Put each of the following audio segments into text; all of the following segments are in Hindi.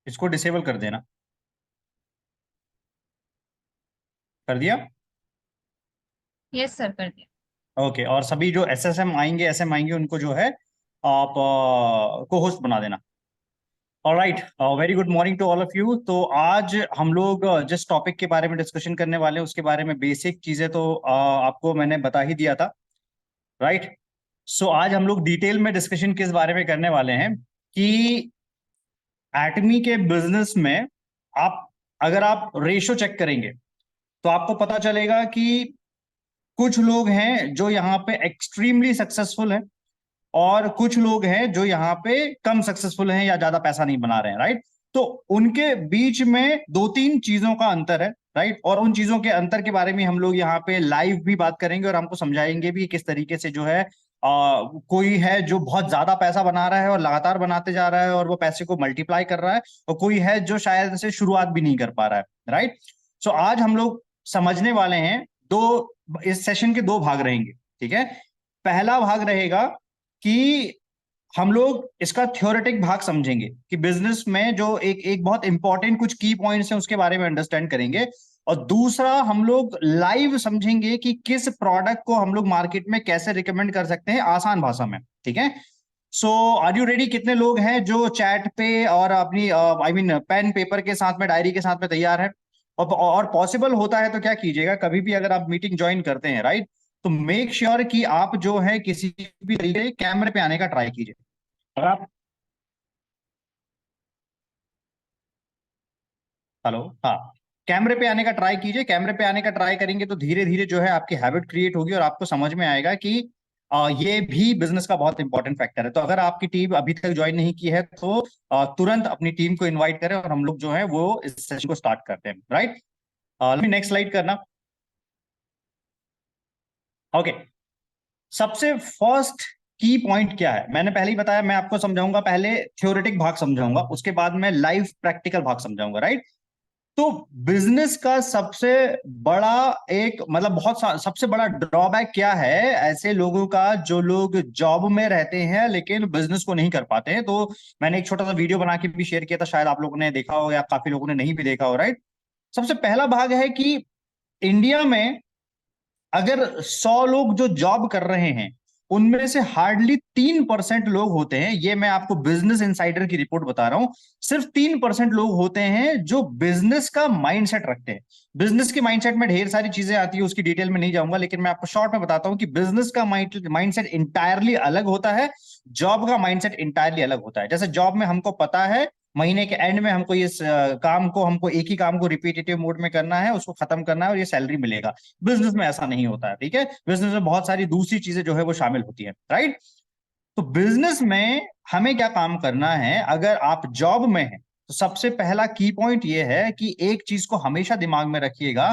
इसको डिसेबल कर देना। कर दिया? यस सर, कर दिया। ओके, और सभी जो एसएसएम आएंगे, एसएम आएंगे, उनको जो है आप को होस्ट बना देना। Alright, very good morning to all of you. तो आज हम लोग जिस टॉपिक के बारे में डिस्कशन करने वाले हैं उसके बारे में बेसिक चीजें तो आपको मैंने बता ही दिया था, राइट। सो आज हम लोग डिटेल में डिस्कशन किस बारे में करने वाले हैं कि एटमी के बिजनेस में आप, अगर आप रेशो चेक करेंगे तो आपको पता चलेगा कि कुछ लोग हैं जो यहाँ पे एक्सट्रीमली सक्सेसफुल हैं और कुछ लोग हैं जो यहाँ पे कम सक्सेसफुल हैं या ज्यादा पैसा नहीं बना रहे हैं, राइट। तो उनके बीच में दो तीन चीजों का अंतर है, राइट। और उन चीजों के अंतर के बारे में हम लोग यहाँ पे लाइव भी बात करेंगे और हमको समझाएंगे भी किस तरीके से जो है कोई है जो बहुत ज्यादा पैसा बना रहा है और लगातार बनाते जा रहा है और वो पैसे को मल्टीप्लाई कर रहा है, और कोई है जो शायद से शुरुआत भी नहीं कर पा रहा है, राइट। सो आज हम लोग समझने वाले हैं दो, इस सेशन के दो भाग रहेंगे, ठीक है। पहला भाग रहेगा कि हम लोग इसका थ्योरेटिक भाग समझेंगे कि बिजनेस में जो एक एक बहुत इंपॉर्टेंट कुछ की पॉइंट्स हैं उसके बारे में अंडरस्टैंड करेंगे, और दूसरा हम लोग लाइव समझेंगे कि किस प्रोडक्ट को हम लोग मार्केट में कैसे रिकमेंड कर सकते हैं आसान भाषा में, ठीक है। सो आर यू रेडी? कितने लोग हैं जो चैट पे और अपनी आई मीन पेन पेपर के साथ में, डायरी के साथ में तैयार है? और पॉसिबल होता है तो क्या कीजिएगा, कभी भी अगर आप मीटिंग ज्वाइन करते हैं, राइट, तो मेक श्योर कि आप जो है किसी भी तरीके कैमरे पे आने का ट्राई कीजिए। अगर आप, हेलो, हाँ, कैमरे पे आने का ट्राई कीजिए। कैमरे पे आने का ट्राई करेंगे तो धीरे धीरे जो है आपकी हैबिट क्रिएट होगी और आपको समझ में आएगा कि ये भी बिजनेस का बहुत इंपॉर्टेंट फैक्टर है। तो अगर आपकी टीम अभी तक ज्वाइन नहीं की है तो तुरंत अपनी टीम को इनवाइट करें और हम लोग जो है वो इस सेशन को स्टार्ट करते हैं, राइट। नेक्स्ट स्लाइड करना। ओके, सबसे फर्स्ट की पॉइंट क्या है मैंने पहले ही बताया, मैं आपको समझाऊंगा। पहले थ्योरेटिक भाग समझाऊंगा, उसके बाद मैं लाइव प्रैक्टिकल भाग समझाऊंगा, राइट। तो बिजनेस का सबसे बड़ा एक मतलब सबसे बड़ा ड्रॉबैक क्या है ऐसे लोगों का जो लोग जॉब में रहते हैं लेकिन बिजनेस को नहीं कर पाते हैं? तो मैंने एक छोटा सा वीडियो बना के भी शेयर किया था, शायद आप लोगों ने देखा हो या काफी लोगों ने नहीं भी देखा हो, राइट। सबसे पहला भाग है कि इंडिया में अगर 100 लोग जो जॉब कर रहे हैं उनमें से हार्डली 3% लोग होते हैं, ये मैं आपको बिजनेस इनसाइडर की रिपोर्ट बता रहा हूं, सिर्फ 3% लोग होते हैं जो बिजनेस का माइंडसेट रखते हैं। बिजनेस के माइंडसेट में ढेर सारी चीजें आती है, उसकी डिटेल में नहीं जाऊंगा, लेकिन मैं आपको शॉर्ट में बताता हूं कि बिजनेस का माइंडसेट इंटायरली अलग होता है, जॉब का माइंडसेट इंटायरली अलग होता है। जैसे जॉब में हमको पता है महीने के एंड में हमको इस काम को, हमको एक ही काम को रिपीटेटिव मोड में करना है, उसको खत्म करना है और ये सैलरी मिलेगा। बिजनेस में ऐसा नहीं होता है, ठीक है। बिजनेस में बहुत सारी दूसरी चीजें जो है वो शामिल होती है, राइट। तो बिजनेस में हमें क्या काम करना है अगर आप जॉब में हैं? तो सबसे पहला की पॉइंट ये है कि एक चीज को हमेशा दिमाग में रखिएगा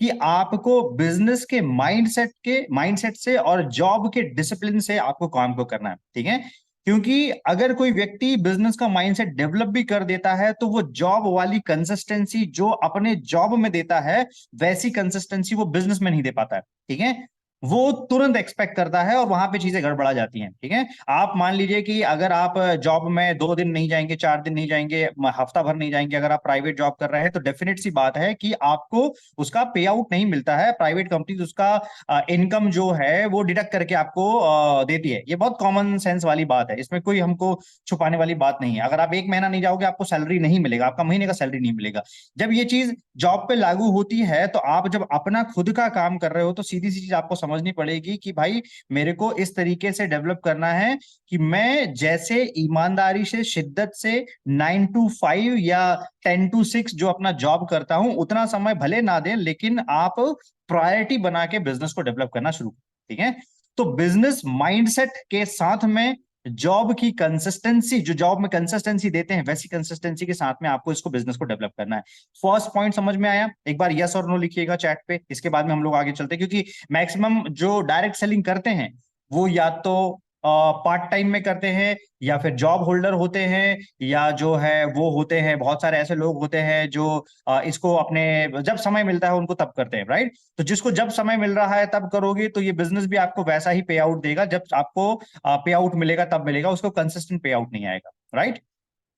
कि आपको बिजनेस के माइंडसेट से और जॉब के डिसिप्लिन से आपको काम को करना है, ठीक है। क्योंकि अगर कोई व्यक्ति बिजनेस का माइंडसेट डेवलप भी कर देता है तो वो जॉब वाली कंसिस्टेंसी जो अपने जॉब में देता है वैसी कंसिस्टेंसी वो बिजनेस में नहीं दे पाता है, ठीक है। वो तुरंत एक्सपेक्ट करता है और वहां पे चीजें गड़बड़ा जाती हैं, ठीक है। आप मान लीजिए कि अगर आप जॉब में 2 दिन नहीं जाएंगे, 4 दिन नहीं जाएंगे, हफ्ता भर नहीं जाएंगे, अगर आप प्राइवेट जॉब कर रहे हैं तो डेफिनेट सी बात है कि आपको उसका पे आउट नहीं मिलता है। प्राइवेट कंपनी उसका इनकम जो है वो डिडक्ट करके आपको देती है। ये बहुत कॉमन सेंस वाली बात है, इसमें कोई हमको छुपाने वाली बात नहीं है। अगर आप 1 महीना नहीं जाओगे आपको सैलरी नहीं मिलेगा, आपका महीने का सैलरी नहीं मिलेगा। जब ये चीज जॉब पे लागू होती है तो आप जब अपना खुद का काम कर रहे हो तो सीधी सी चीज आपको समझनी पड़ेगी कि भाई मेरे को इस तरीके से डेवलप करना है कि मैं जैसे ईमानदारी से, शिद्दत से 9 to 5 या 10 to 6 जो अपना जॉब करता हूं उतना समय भले ना दें, लेकिन आप प्रायोरिटी बना के बिजनेस को डेवलप करना शुरू करें, ठीक है। तो बिजनेस माइंडसेट के साथ में जॉब की कंसिस्टेंसी, जो जॉब में कंसिस्टेंसी देते हैं वैसी कंसिस्टेंसी के साथ में आपको इसको बिजनेस को डेवलप करना है। फर्स्ट पॉइंट समझ में आया? एक बार यस और नो लिखिएगा चैट पे, इसके बाद में हम लोग आगे चलते हैं। क्योंकि मैक्सिमम जो डायरेक्ट सेलिंग करते हैं वो या तो पार्ट टाइम में करते हैं या फिर जॉब होल्डर होते हैं, या जो है वो होते हैं, बहुत सारे ऐसे लोग होते हैं जो इसको अपने जब समय मिलता है उनको तब करते हैं, राइट। तो जिसको जब समय मिल रहा है तब करोगे तो ये बिजनेस भी आपको वैसा ही पे आउट देगा, जब आपको पे आउट मिलेगा तब मिलेगा, उसको कंसिस्टेंट पे आउट नहीं आएगा, राइट।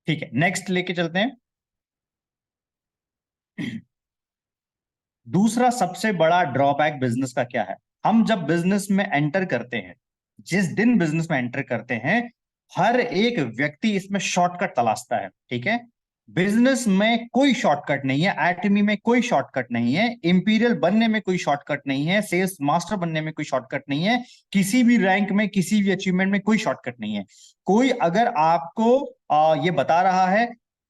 ठीक है, नेक्स्ट लेके चलते हैं। दूसरा सबसे बड़ा ड्रॉबैक बिजनेस का क्या है? हम जब बिजनेस में एंटर करते हैं, जिस दिन बिजनेस में एंटर करते हैं, हर एक व्यक्ति इसमें शॉर्टकट तलाशता है। ठीक है, बिजनेस में कोई शॉर्टकट नहीं है, एटमी में कोई शॉर्टकट नहीं है, इंपीरियल बनने में कोई शॉर्टकट नहीं है, सेल्स मास्टर बनने में कोई शॉर्टकट नहीं है, किसी भी रैंक में, किसी भी अचीवमेंट में कोई शॉर्टकट नहीं है। कोई अगर आपको ये बता रहा है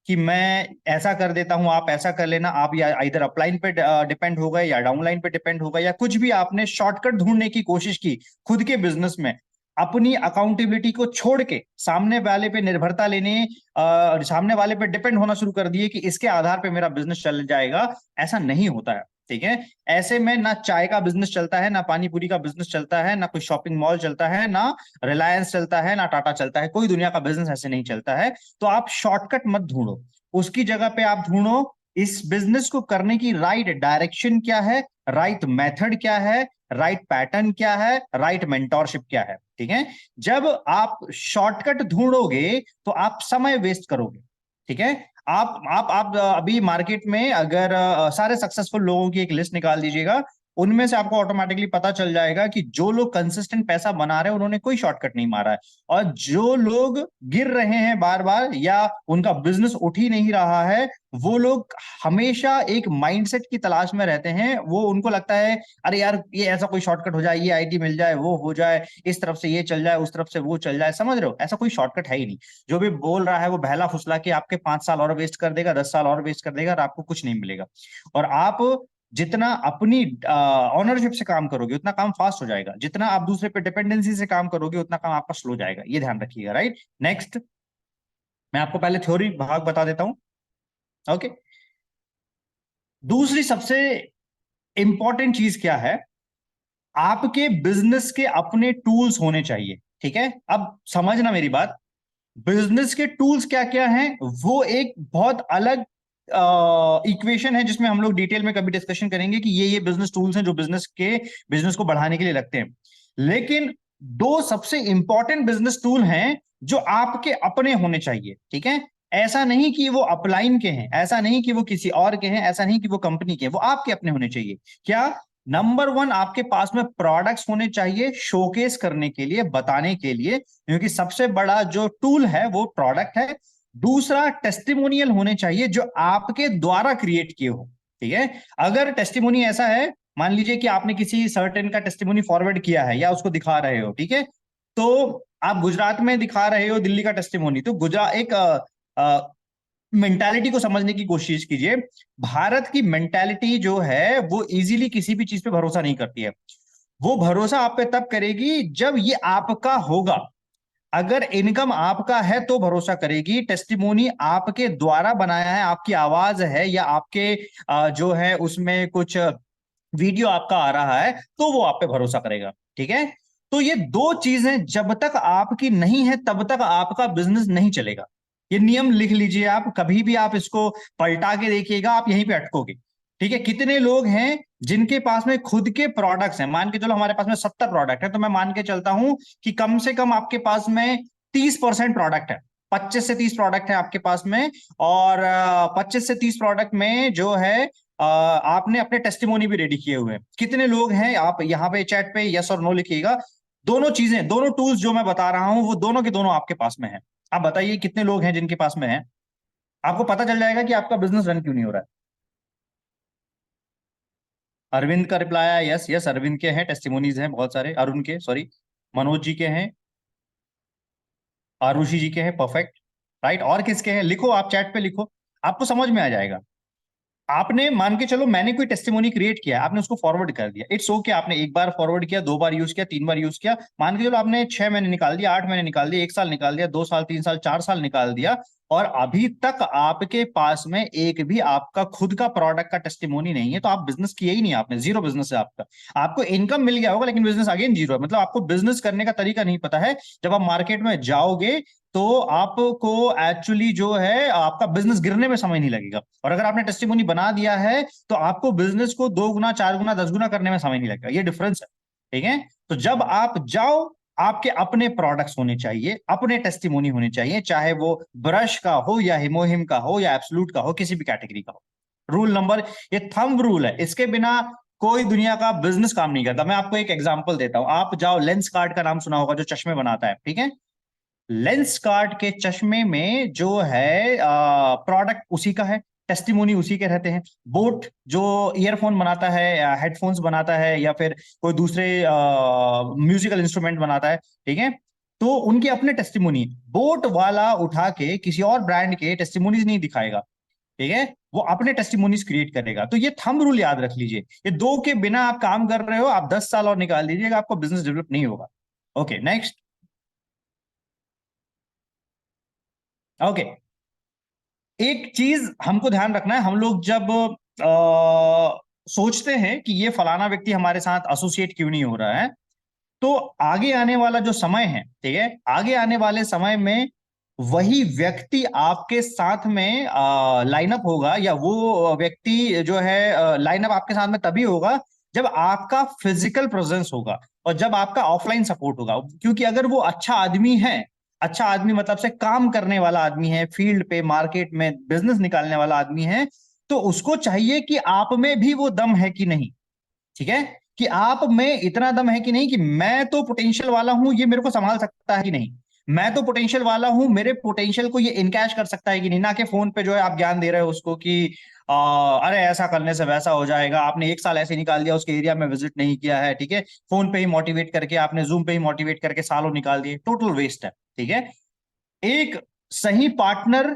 कि मैं ऐसा कर देता हूं, आप ऐसा कर लेना, आप या इधर अपलाइन पे डिपेंड हो गए या डाउनलाइन पे डिपेंड हो गए, या कुछ भी आपने शॉर्टकट ढूंढने की कोशिश की खुद के बिजनेस में, अपनी अकाउंटेबिलिटी को छोड़ के सामने वाले पे निर्भरता लेने, सामने वाले पे डिपेंड होना शुरू कर दिए कि इसके आधार पे मेरा बिजनेस चल जाएगा, ऐसा नहीं होता है। ठीक है, ऐसे में ना चाय का बिजनेस चलता है, ना पानी पूरी का बिजनेस चलता है, ना कोई शॉपिंग मॉल चलता है, ना रिलायंस चलता है, ना टाटा चलता है, कोई दुनिया का बिजनेस ऐसे नहीं चलता है। तो आप शॉर्टकट मत ढूंढो, उसकी जगह पे आप ढूंढो इस बिजनेस को करने की राइट डायरेक्शन क्या है, राइट मेथड क्या है, राइट पैटर्न क्या है, राइट मेंटोरशिप क्या है। ठीक है, जब आप शॉर्टकट ढूंढोगे तो आप समय वेस्ट करोगे। ठीक है, आप अभी मार्केट में अगर सारे सक्सेसफुल लोगों की एक लिस्ट निकाल दीजिएगा, उनमें से आपको ऑटोमेटिकली पता चल जाएगा कि जो लोग कंसिस्टेंट पैसा बना रहे हैं उन्होंने कोई शॉर्टकट नहीं मारा है, और जो लोग गिर रहे हैं बार बार या उनका बिजनेस उठ ही नहीं रहा है, वो लोग हमेशा एक माइंडसेट की तलाश में रहते हैं। वो उनको लगता है अरे यार ये ऐसा कोई शॉर्टकट हो जाए, ये आईटी मिल जाए, वो हो जाए, इस तरफ से ये चल जाए, उस तरफ से वो चल जाए। समझ रहे हो, ऐसा कोई शॉर्टकट है ही नहीं। जो भी बोल रहा है वो बहला फुसला के आपके 5 साल और वेस्ट कर देगा, 10 साल और वेस्ट कर देगा, और आपको कुछ नहीं मिलेगा। और आप जितना अपनी ऑनरशिप से काम करोगे उतना काम फास्ट हो जाएगा, जितना आप दूसरे पे डिपेंडेंसी से काम करोगे उतना काम आपका स्लो जाएगा, ये ध्यान रखिएगा। राइट, नेक्स्ट मैं आपको पहले थ्योरी भाग बता देता हूं। ओके, दूसरी सबसे इंपॉर्टेंट चीज क्या है, आपके बिजनेस के अपने टूल्स होने चाहिए। ठीक है, अब समझना मेरी बात, बिजनेस के टूल्स क्या क्या हैं वो एक बहुत अलग इक्वेशन है, जिसमें हम लोग डिटेल में कभी डिस्कशन करेंगे कि ये बिजनेस टूल्स हैं जो बिजनेस को बढ़ाने के लिए लगते हैं। लेकिन दो सबसे इंपॉर्टेंट बिजनेस टूल हैं जो आपके अपने होने चाहिए। ठीक है, ऐसा नहीं कि वो अपलाइन के हैं, ऐसा नहीं कि वो किसी और के हैं, ऐसा नहीं कि वो कंपनी के हैं, वो आपके अपने होने चाहिए। क्या? नंबर वन, आपके पास में प्रोडक्ट्स होने चाहिए शोकेस करने के लिए, बताने के लिए, क्योंकि सबसे बड़ा जो टूल है वो प्रोडक्ट है। दूसरा, टेस्टिमोनियल होने चाहिए जो आपके द्वारा क्रिएट किए हो। ठीक है, अगर टेस्टिमोनी ऐसा है, मान लीजिए कि आपने किसी सर्टेन का टेस्टिमोनी फॉरवर्ड किया है या उसको दिखा रहे हो, ठीक है, तो आप गुजरात में दिखा रहे हो दिल्ली का टेस्टिमोनी, तो गुजरात एक मेंटालिटी को समझने की कोशिश कीजिए। भारत की मेंटालिटी जो है वो इजीली किसी भी चीज पे भरोसा नहीं करती है। वो भरोसा आप पे तब करेगी जब ये आपका होगा। अगर इनकम आपका है तो भरोसा करेगी, टेस्टिमोनी आपके द्वारा बनाया है, आपकी आवाज है या आपके जो है उसमें कुछ वीडियो आपका आ रहा है, तो वो आप पे भरोसा करेगा। ठीक है, तो ये दो चीजें जब तक आपकी नहीं है तब तक आपका बिजनेस नहीं चलेगा। ये नियम लिख लीजिए आप, कभी भी आप इसको पलटा के देखिएगा, आप यहीं पे अटकोगे। ठीक है, कितने लोग हैं जिनके पास में खुद के प्रोडक्ट्स हैं? मान के चलो हमारे पास में 70 प्रोडक्ट है, तो मैं मान के चलता हूं कि कम से कम आपके पास में 30% प्रोडक्ट है, 25 से 30 प्रोडक्ट है आपके पास में। और 25 से 30 प्रोडक्ट में जो है आपने अपने टेस्टिमोनी भी रेडी किए हुए हैं। कितने लोग हैं? आप यहाँ पे चैट पे यस और नो लिखिएगा। दोनों चीजें, दोनों टूल्स जो मैं बता रहा हूं वो दोनों के दोनों आपके पास में है। आप बताइए कितने लोग हैं जिनके पास में है? आपको पता चल जाएगा कि आपका बिजनेस रन क्यों नहीं हो रहा है। अरविंद का रिप्लाई आया यस, यस अरविंद के हैं टेस्टिमोनीज हैं बहुत सारे, अरुण के, सॉरी, मनोज जी के हैं, आरुषि जी के हैं, परफेक्ट, राइट। और किसके हैं? लिखो, आप चैट पे लिखो, आपको समझ में आ जाएगा। आपने मान के चलो मैंने कोई टेस्टिमोनी क्रिएट किया, आपने उसको फॉरवर्ड कर दिया, इट्स ओके, आपने एक बार फॉरवर्ड किया, 2 बार यूज किया, 3 बार यूज किया, मान के चलो आपने 6 महीने निकाल दिया, 8 महीने निकाल दिया, 1 साल निकाल दिया, 2 साल, 3 साल, 4 साल निकाल दिया, और अभी तक आपके पास में एक भी आपका खुद का प्रोडक्ट का टेस्टिमोनी नहीं है, तो आप बिजनेस किया ही नहीं, आपने जीरो बिजनेस है आपका। आपको इनकम मिल गया होगा लेकिन बिजनेस अगेन जीरो है, मतलब आपको बिजनेस करने का तरीका नहीं पता है। जब आप मार्केट में जाओगे तो आपको एक्चुअली जो है आपका बिजनेस गिरने में समय नहीं लगेगा, और अगर आपने टेस्टिमोनी बना दिया है तो आपको बिजनेस को 2 गुना, 4 गुना, 10 गुना करने में समय नहीं लगेगा। ये डिफरेंस है। ठीक है, तो जब आप जाओ, आपके अपने प्रोडक्ट्स होने चाहिए, अपने टेस्टिमोनी होने चाहिए, चाहे वो ब्रश का हो या हिमोहिम का हो या एब्सोल्यूट का हो, किसी भी कैटेगरी का हो। रूल नंबर, ये थंब रूल है, इसके बिना कोई दुनिया का बिजनेस काम नहीं करता। मैं आपको एक एग्जांपल देता हूं, आप जाओ, लेंस कार्ट का नाम सुना होगा, जो चश्मे बनाता है, ठीक है। लेंस कार्ट के चश्मे में जो है प्रोडक्ट उसी का है, टेस्टिमोनी उसी के रहते हैं। बोट जो ईयरफोन बनाता है, हेडफोन्स बनाता है, या फिर कोई दूसरे म्यूजिकल इंस्ट्रूमेंट बनाता है, ठीक है, तो उनके अपने टेस्टिमोनी। बोट वाला उठा के किसी और ब्रांड के टेस्टिमोनीज नहीं दिखाएगा, ठीक है, वो अपने टेस्टिमोनीज क्रिएट करेगा। तो ये थंब रूल याद रख लीजिए, ये दो के बिना आप काम कर रहे हो, आप 10 साल और निकाल दीजिएगा, आपको बिजनेस डेवलप नहीं होगा। Okay, next. ओके, एक चीज हमको ध्यान रखना है, हम लोग जब सोचते हैं कि ये फलाना व्यक्ति हमारे साथ एसोसिएट क्यों नहीं हो रहा है, तो आगे आने वाला जो समय है, ठीक है, आगे आने वाले समय में वही व्यक्ति आपके साथ में लाइनअप होगा, या वो व्यक्ति जो है लाइनअप आपके साथ में तभी होगा जब आपका फिजिकल प्रेजेंस होगा और जब आपका ऑफलाइन सपोर्ट होगा। क्योंकि अगर वो अच्छा आदमी है, अच्छा आदमी मतलब से काम करने वाला आदमी है, फील्ड पे मार्केट में बिजनेस निकालने वाला आदमी है, तो उसको चाहिए कि आप में भी वो दम है कि नहीं, ठीक है, कि आप में इतना दम है कि नहीं, कि मैं तो पोटेंशियल वाला हूं, ये मेरे को संभाल सकता है कि नहीं, मैं तो पोटेंशियल वाला हूं, मेरे पोटेंशियल को ये इनकैश कर सकता है कि नहीं। ना कि फोन पे जो है आप ज्ञान दे रहे हो उसको कि अरे ऐसा करने से वैसा हो जाएगा, आपने 1 साल ऐसे निकाल दिया, उसके एरिया में विजिट नहीं किया है, ठीक है, फोन पे ही मोटिवेट करके, आपने जूम पे ही मोटिवेट करके सालों निकाल दिए, टोटल वेस्ट है, ठीक है। एक सही पार्टनर,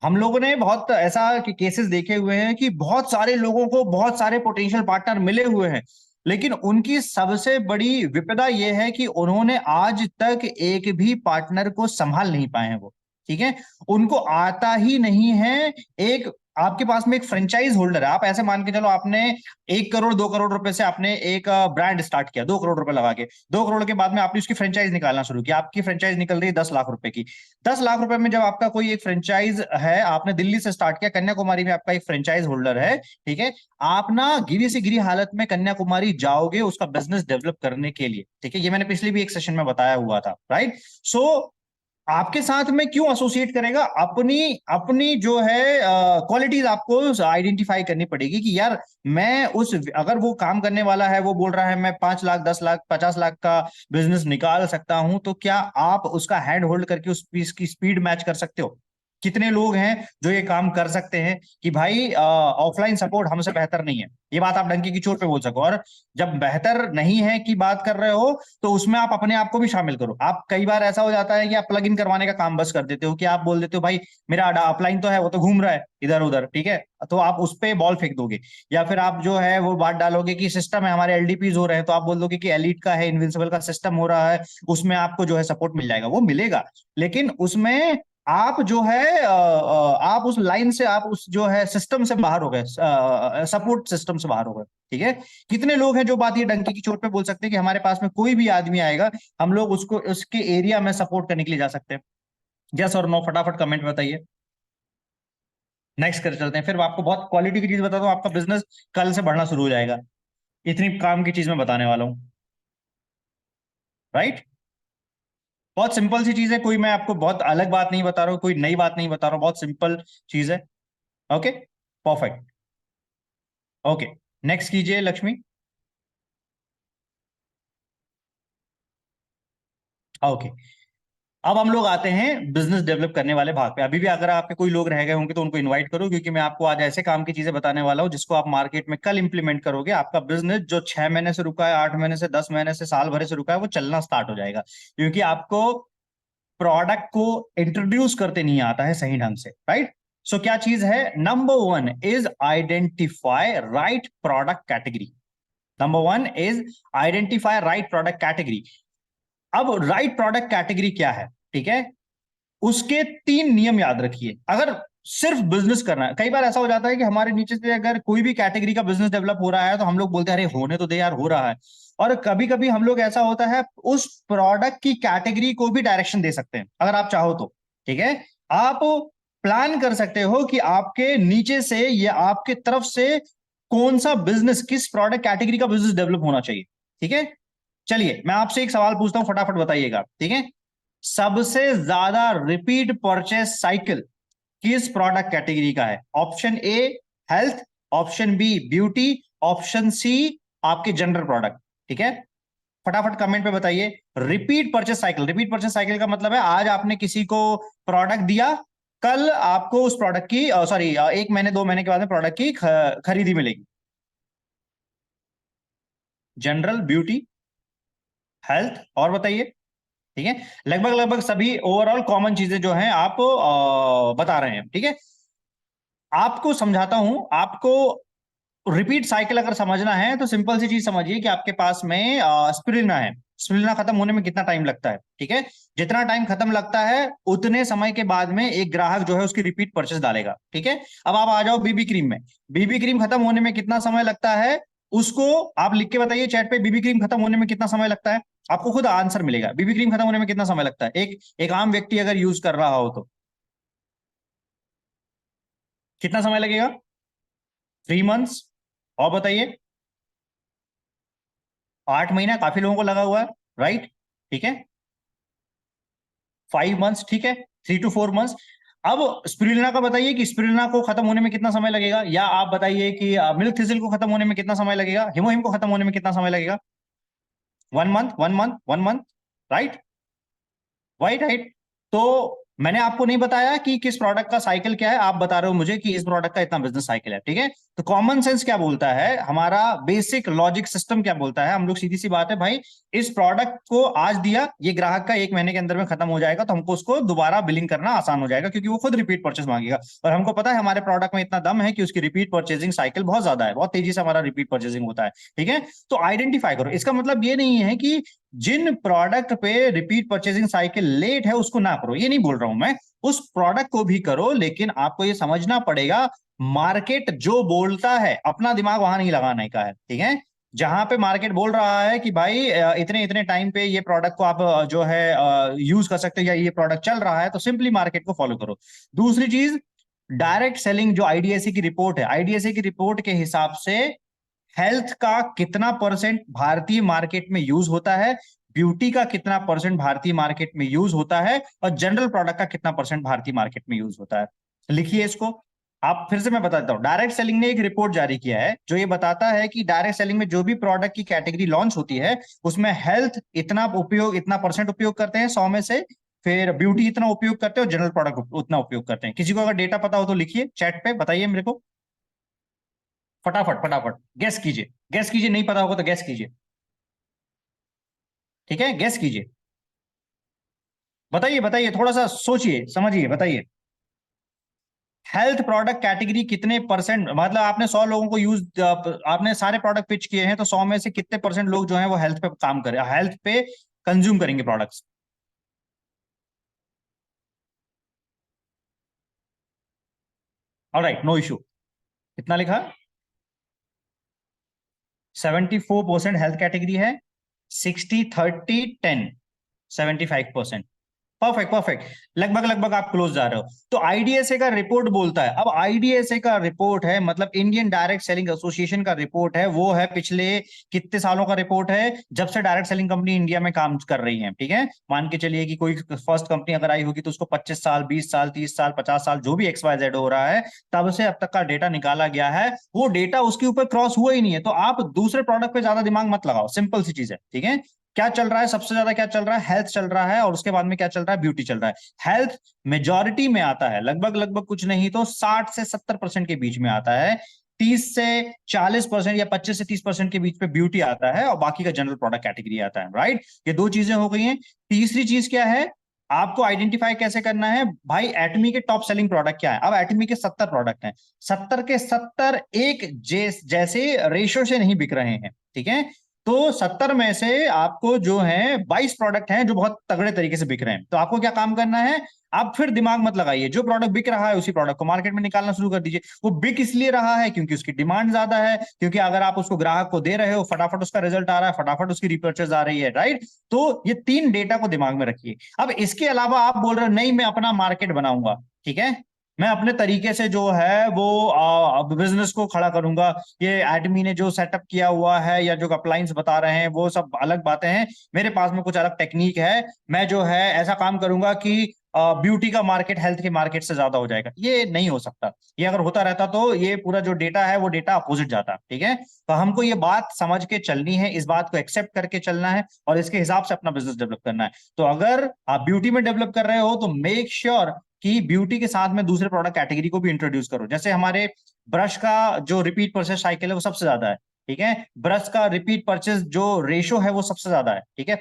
हम लोगों ने बहुत ऐसा कि केसेस देखे हुए हैं कि बहुत सारे लोगों को बहुत सारे पोटेंशियल पार्टनर मिले हुए हैं, लेकिन उनकी सबसे बड़ी विपदा यह है कि उन्होंने आज तक एक भी पार्टनर को संभाल नहीं पाए हैं वो, ठीक है, उनको आता ही नहीं है। एक आपके पास में एक फ्रेंचाइज होल्डर है, आप ऐसे मान के चलो, आपने 1 करोड़ 2 करोड़ रुपए से आपने एक ब्रांड स्टार्ट किया, 2 करोड़ रुपए लगा के, 2 करोड़ के बाद में आपने उसकी फ्रेंचाइज निकालना शुरू किया, आपकी फ्रेंचाइज निकल रही है 10 लाख रुपए की। 10 लाख रुपए में जब आपका कोई एक फ्रेंचाइज है, आपने दिल्ली से स्टार्ट किया, कन्याकुमारी में आपका एक फ्रेंचाइज होल्डर है, ठीक है, आप ना गिरी से गिरी हालत में कन्याकुमारी जाओगे उसका बिजनेस डेवलप करने के लिए, ठीक है, ये मैंने पिछले भी एक सेशन में बताया हुआ था, राइट। सो आपके साथ में क्यों एसोसिएट करेगा, अपनी अपनी जो है क्वालिटीज आपको आइडेंटिफाई करनी पड़ेगी कि यार मैं उस, अगर वो काम करने वाला है, वो बोल रहा है मैं 5 लाख 10 लाख 50 लाख का बिजनेस निकाल सकता हूं, तो क्या आप उसका हैंड होल्ड करके उस पीस की स्पीड मैच कर सकते हो? कितने लोग हैं जो ये काम कर सकते हैं कि भाई ऑफलाइन सपोर्ट हमसे बेहतर नहीं है, ये बात आप डंकी की चोट पे बोल सको। और जब बेहतर नहीं है की बात कर रहे हो, तो उसमें आप अपने आप को भी शामिल करो। आप कई बार ऐसा हो जाता है कि आप प्लग इन करवाने का काम बस कर देते हो, कि आप बोल देते हो भाई मेरा अपलाइन तो है, वो तो घूम रहा है इधर उधर, ठीक है, तो आप उस पे बॉल फेंक दोगे। या फिर आप जो है वो बात डालोगे कि सिस्टम है हमारे एलडीपीज हो रहे हैं, तो आप बोल दोगे कि एलीट का है, इनविंसिबल का सिस्टम हो रहा है, उसमें आपको जो है सपोर्ट मिल जाएगा, वो मिलेगा, लेकिन उसमें आप जो है आप उस लाइन से, आप उस जो है सिस्टम से बाहर हो गए, सपोर्ट सिस्टम से बाहर हो गए, ठीक है। कितने लोग हैं जो बात ये डंकी की चोट पे बोल सकते हैं कि हमारे पास में कोई भी आदमी आएगा, हम लोग उसको उसके एरिया में सपोर्ट करने के लिए जा सकते हैं? यस और नो फटाफट कमेंट में बताइए। नेक्स्ट कर चलते हैं, फिर आपको बहुत क्वालिटी की चीज बताता हूँ, आपका बिजनेस कल से बढ़ना शुरू हो जाएगा, इतनी काम की चीज मैं बताने वाला हूँ, राइट। बहुत सिंपल सी चीज है, कोई मैं आपको बहुत अलग बात नहीं बता रहा हूँ, कोई नई बात नहीं बता रहा हूँ, बहुत सिंपल चीज है। Okay, perfect. ओके, नेक्स्ट कीजिए लक्ष्मी। ओके, अब हम लोग आते हैं बिजनेस डेवलप करने वाले भाग पे। अभी भी अगर आपके कोई लोग रह गए होंगे तो उनको इनवाइट करो, क्योंकि मैं आपको आज ऐसे काम की चीजें बताने वाला हूं जिसको आप मार्केट में कल इंप्लीमेंट करोगे, आपका बिजनेस जो 6 महीने से रुका है, 8 महीने से, 10 महीने से, साल भर से रुका है, वो चलना स्टार्ट हो जाएगा, क्योंकि आपको प्रोडक्ट को इंट्रोड्यूस करते नहीं आता है सही ढंग से, राइट। सो क्या चीज है, number 1 is identify right product category. Number 1 is identify right product category. अब राइट प्रोडक्ट कैटेगरी क्या है, ठीक है, उसके 3 नियम याद रखिए। अगर सिर्फ बिजनेस करना है, कई बार ऐसा हो जाता है कि हमारे नीचे से अगर कोई भी कैटेगरी का बिजनेस डेवलप हो रहा है, तो हम लोग बोलते हैं अरे होने तो दे यार, हो रहा है। और कभी कभी हम लोग, ऐसा होता है, उस प्रोडक्ट की कैटेगरी को भी डायरेक्शन दे सकते हैं अगर आप चाहो तो, ठीक है। आप प्लान कर सकते हो कि आपके नीचे से या आपके तरफ से कौन सा बिजनेस, किस प्रोडक्ट कैटेगरी का बिजनेस डेवलप होना चाहिए, ठीक है। चलिए मैं आपसे एक सवाल पूछता हूं, फटाफट बताइएगा, ठीक है। सबसे ज्यादा रिपीट परचेस साइकिल किस प्रोडक्ट कैटेगरी का है? Option A health, option B beauty, option C आपके जनरल प्रोडक्ट। ठीक है, फटाफट कमेंट पे बताइए। Repeat purchase cycle, repeat purchase cycle का मतलब है आज आपने किसी को प्रोडक्ट दिया, कल आपको उस प्रोडक्ट की सॉरी 1 महीने 2 महीने के बाद में प्रोडक्ट की खरीदी मिलेगी। जनरल, ब्यूटी, हेल्थ, और बताइए। ठीक है, लगभग लगभग सभी ओवरऑल कॉमन चीजें जो हैं आप बता रहे हैं। ठीक है, आपको समझाता हूं। आपको रिपीट साइकिल अगर समझना है तो सिंपल सी चीज समझिए कि आपके पास में स्पिरुलिना है। स्पिरुलिना खत्म होने में कितना टाइम लगता है? ठीक है, जितना टाइम खत्म लगता है उतने समय के बाद में एक ग्राहक जो है उसकी रिपीट परचेस डालेगा। ठीक है, अब आप आ जाओ बीबी क्रीम में। बीबी क्रीम खत्म होने में कितना समय लगता है उसको आप लिख के बताइए चैट पे। बीबी क्रीम खत्म होने में कितना समय लगता है? आपको खुद आंसर मिलेगा। बीबी क्रीम खत्म होने में कितना समय लगता है एक एक आम व्यक्ति अगर यूज कर रहा हो तो कितना समय लगेगा? 3 मंथ्स। और बताइए। 8 महीना काफी लोगों को लगा हुआ है, राइट? ठीक है, 5 मंथ्स, ठीक है, 3 to 4 मंथ्स। अब स्पिरुलिना का बताइए कि स्पिरुलिना को खत्म होने में कितना समय लगेगा, या आप बताइए कि मिल्क थिसिल को खत्म होने में कितना समय लगेगा, हिमोहिम को खत्म होने में कितना समय लगेगा? 1 month, 1 month, 1 month, right? Right, right. तो मैंने आपको नहीं बताया कि किस प्रोडक्ट का साइकिल क्या है, आप बता रहे हो मुझे कि इस प्रोडक्ट का इतना बिजनेस साइकिल है। ठीक है, तो कॉमन सेंस क्या बोलता है, हमारा बेसिक लॉजिक सिस्टम क्या बोलता है, हम लोग सीधी सी बात है भाई, इस प्रोडक्ट को आज दिया, ये ग्राहक का 1 महीने के अंदर में खत्म हो जाएगा, तो हमको उसको दोबारा बिलिंग करना आसान हो जाएगा क्योंकि वो खुद रिपीट परचेज मांगेगा। और हमको पता है हमारे प्रोडक्ट में इतना दम है कि उसकी रिपीट परचेजिंग साइकिल बहुत ज्यादा है, बहुत तेजी से हमारा रिपीट परचेजिंग होता है। ठीक है, तो आइडेंटिफाई करो। इसका मतलब ये नहीं है कि जिन प्रोडक्ट पे रिपीट परचेजिंग साइकिल लेट है उसको ना करो, ये नहीं बोल रहा हूं मैं, उस प्रोडक्ट को भी करो, लेकिन आपको ये समझना पड़ेगा मार्केट जो बोलता है, अपना दिमाग वहां नहीं लगाने का है। ठीक है, जहां पे मार्केट बोल रहा है कि भाई इतने इतने टाइम पे ये प्रोडक्ट को आप जो है यूज कर सकते हो, या ये प्रोडक्ट चल रहा है, तो सिंपली मार्केट को फॉलो करो। दूसरी चीज, डायरेक्ट सेलिंग जो आईडीएसई की रिपोर्ट है, आईडीएसई की रिपोर्ट के हिसाब से हेल्थ का कितना परसेंट भारतीय मार्केट में यूज होता है, ब्यूटी का कितना परसेंट भारतीय मार्केट में यूज होता है, और जनरल प्रोडक्ट का कितना परसेंट भारतीय मार्केट में यूज होता है। लिखिए इसको। आप फिर से मैं बताता हूं, डायरेक्ट सेलिंग ने एक रिपोर्ट जारी किया है जो ये बताता है कि डायरेक्ट सेलिंग में जो भी प्रोडक्ट की कैटेगरी लॉन्च होती है उसमें हेल्थ इतना उपयोग, इतना परसेंट उपयोग करते हैं 100 में से, फिर ब्यूटी इतना उपयोग करते हैं और जनरल प्रोडक्ट उतना उपयोग करते हैं। किसी को अगर डेटा पता हो तो लिखिए चैट पे, बताइए मेरे को फटाफट फटाफट। गैस कीजिए, गैस कीजिए, नहीं पता होगा तो गैस कीजिए। ठीक है, गैस कीजिए, बताइए बताइए, थोड़ा सा सोचिए समझिए, बताइए। हेल्थ प्रोडक्ट कैटेगरी कितने परसेंट, मतलब आपने 100 लोगों को यूज, आपने सारे प्रोडक्ट पिच किए हैं, तो 100 में से कितने परसेंट लोग जो हैं वो हेल्थ पे काम करें, हेल्थ पे कंज्यूम करेंगे प्रोडक्ट्स? Alright, no issue. कितना लिखा? 74% हेल्थ कैटेगरी है, 60-30-10, 75%। परफेक्ट परफेक्ट, लगभग लगभग आप क्लोज जा रहे हो। तो आईडीएसए का रिपोर्ट बोलता है, अब आईडीएसए का रिपोर्ट है मतलब इंडियन डायरेक्ट सेलिंग एसोसिएशन का रिपोर्ट है, वो है पिछले कितने सालों का रिपोर्ट है, जब से डायरेक्ट सेलिंग कंपनी इंडिया में काम कर रही है। ठीक है, मान के चलिए कि कोई फर्स्ट कंपनी अगर आई होगी तो उसको 25 साल, 20 साल, 30 साल, 50 साल, जो भी XYZ हो रहा है, तब से अब तक का डेटा निकाला गया है, वो डेटा उसके ऊपर क्रॉस हुआ ही नहीं है। तो आप दूसरे प्रोडक्ट पे ज्यादा दिमाग मत लगाओ, सिंपल सी चीज है। ठीक है, क्या चल रहा है सबसे ज्यादा, क्या चल रहा है? हेल्थ चल रहा है, और उसके बाद में क्या चल रहा है? ब्यूटी चल रहा है। हेल्थ मेजॉरिटी में आता है, लगभग लगभग कुछ नहीं तो 60 से 70% के बीच में आता है, 30 से 40% या 25 से 30% के बीच पे ब्यूटी आता है, और बाकी का जनरल प्रोडक्ट कैटेगरी आता है, राइट? ये दो चीजें हो गई हैं। तीसरी चीज क्या है, आपको आइडेंटिफाई कैसे करना है भाई, एटमी के टॉप सेलिंग प्रोडक्ट क्या है? अब एटमी के 70 प्रोडक्ट हैं, 70 के 70 एक जैसे रेशो से नहीं बिक रहे हैं। ठीक है, तो 70 में से आपको जो है 22 प्रोडक्ट हैं जो बहुत तगड़े तरीके से बिक रहे हैं। तो आपको क्या काम करना है, आप फिर दिमाग मत लगाइए, जो प्रोडक्ट बिक रहा है उसी प्रोडक्ट को मार्केट में निकालना शुरू कर दीजिए। वो बिक इसलिए रहा है क्योंकि उसकी डिमांड ज्यादा है, क्योंकि अगर आप उसको ग्राहक को दे रहे हो, फटाफट उसका रिजल्ट आ रहा है, फटाफट उसकी रिपर्चेज आ रही है, राइट? तो ये 3 डेटा को दिमाग में रखिए। अब इसके अलावा आप बोल रहे हो नहीं मैं अपना मार्केट बनाऊंगा, ठीक है, मैं अपने तरीके से जो है वो बिजनेस को खड़ा करूंगा। ये एडमी ने जो सेटअप किया हुआ है या जो अप्लायंस बता रहे हैं वो सब अलग बातें हैं, मेरे पास में कुछ अलग टेक्निक है। मैं जो है ऐसा काम करूंगा कि ब्यूटी का मार्केट हेल्थ के मार्केट से ज्यादा हो जाएगा। ये नहीं हो सकता। ये अगर होता रहता तो ये पूरा जो डेटा है वो डेटा अपोजिट जाता। ठीक है, तो हमको ये बात समझ के चलनी है, इस बात को एक्सेप्ट करके चलना है और इसके हिसाब से अपना बिजनेस डेवलप करना है। तो अगर आप ब्यूटी में डेवलप कर रहे हो तो मेक श्योर कि ब्यूटी के साथ में दूसरे प्रोडक्ट कैटेगरी को भी इंट्रोड्यूस करो। जैसे हमारे ब्रश का जो रिपीट परचेस साइकिल है वो सबसे ज्यादा है। ठीक है, ब्रश का रिपीट परचेस जो रेशो है वो सबसे ज्यादा है। ठीक है,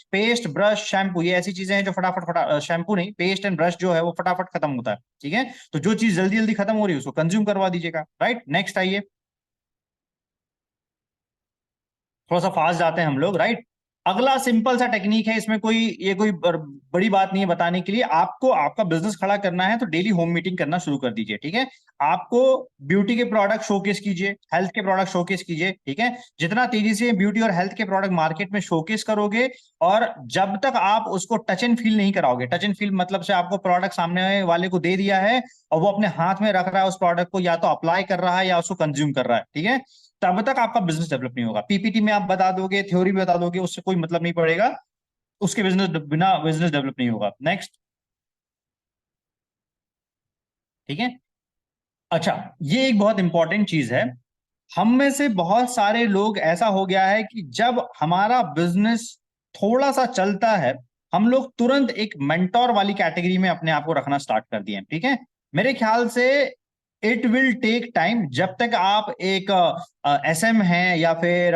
पेस्ट ब्रश शैम्पू ये ऐसी चीजें हैं जो शैम्पू नहीं, पेस्ट एंड ब्रश जो है वो फटाफट खत्म होता है। ठीक है, तो जो चीज जल्दी जल्दी खत्म हो रही है उसको कंज्यूम करवा दीजिएगा। राइट, नेक्स्ट आइए, थोड़ा सा फास्ट जाते हैं हम लोग। राइट, अगला सिंपल सा टेक्निक है, इसमें कोई बड़ी बात नहीं है बताने के लिए। आपको आपका बिजनेस खड़ा करना है तो डेली होम मीटिंग करना शुरू कर दीजिए। ठीक है, आपको ब्यूटी के प्रोडक्ट शोकेस कीजिए, हेल्थ के प्रोडक्ट शोकेस कीजिए। ठीक है, जितना तेजी से ब्यूटी और हेल्थ के प्रोडक्ट मार्केट में शोकेस करोगे और जब तक आप उसको टच एंड फील नहीं कराओगे, टच एंड फील मतलब से आपको प्रोडक्ट सामने वाले को दे दिया है और वो अपने हाथ में रख रहा है उस प्रोडक्ट को, या तो अप्लाई कर रहा है या उसको कंज्यूम कर रहा है। ठीक है, तब तक आपका बिजनेस डेवलप नहीं होगा। पीपीटी में आप बता दोगे, थ्योरी भी बता दोगे, उससे कोई मतलब नहीं पड़ेगा, उसके बिना बिजनेस डेवलप नहीं होगा। नेक्स्ट, ठीक है। अच्छा, ये एक बहुत इंपॉर्टेंट चीज है। हम में से बहुत सारे लोग ऐसा हो गया है कि जब हमारा बिजनेस थोड़ा सा चलता है, हम लोग तुरंत एक मेंटोर वाली कैटेगरी में अपने आप को रखना स्टार्ट कर दिए हैं। ठीक है, मेरे ख्याल से इट विल टेक टाइम। जब तक आप एक एसएम है या फिर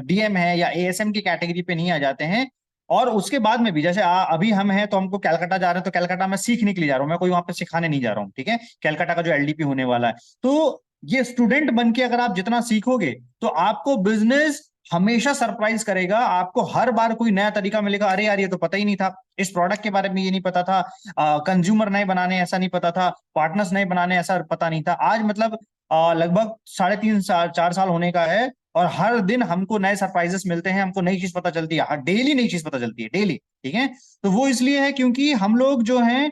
डीएम है या एएसएम की कैटेगरी पे नहीं आ जाते हैं, और उसके बाद में भी जैसे अभी हम हैं तो हमको कलकत्ता जा रहे हैं, तो कलकत्ता में सीखने के लिए जा रहा हूं, मैं कोई वहां पे सिखाने नहीं जा रहा हूँ। ठीक है, कलकत्ता का जो एलडीपी होने वाला है, तो ये स्टूडेंट बन के अगर आप जितना सीखोगे तो आपको बिजनेस हमेशा सरप्राइज करेगा। आपको हर बार कोई नया तरीका मिलेगा, अरे यार ये तो पता ही नहीं था, इस प्रोडक्ट के बारे में ये नहीं पता था, कंज्यूमर नए बनाने ऐसा नहीं पता था, पार्टनर्स नए बनाने ऐसा पता नहीं था। आज मतलब लगभग 3.5 साल 4 साल होने का है और हर दिन हमको नए सरप्राइजेस मिलते हैं, हमको नई चीज पता चलती है, डेली नई चीज पता चलती है, डेली। ठीक है, तो वो इसलिए है क्योंकि हम लोग जो है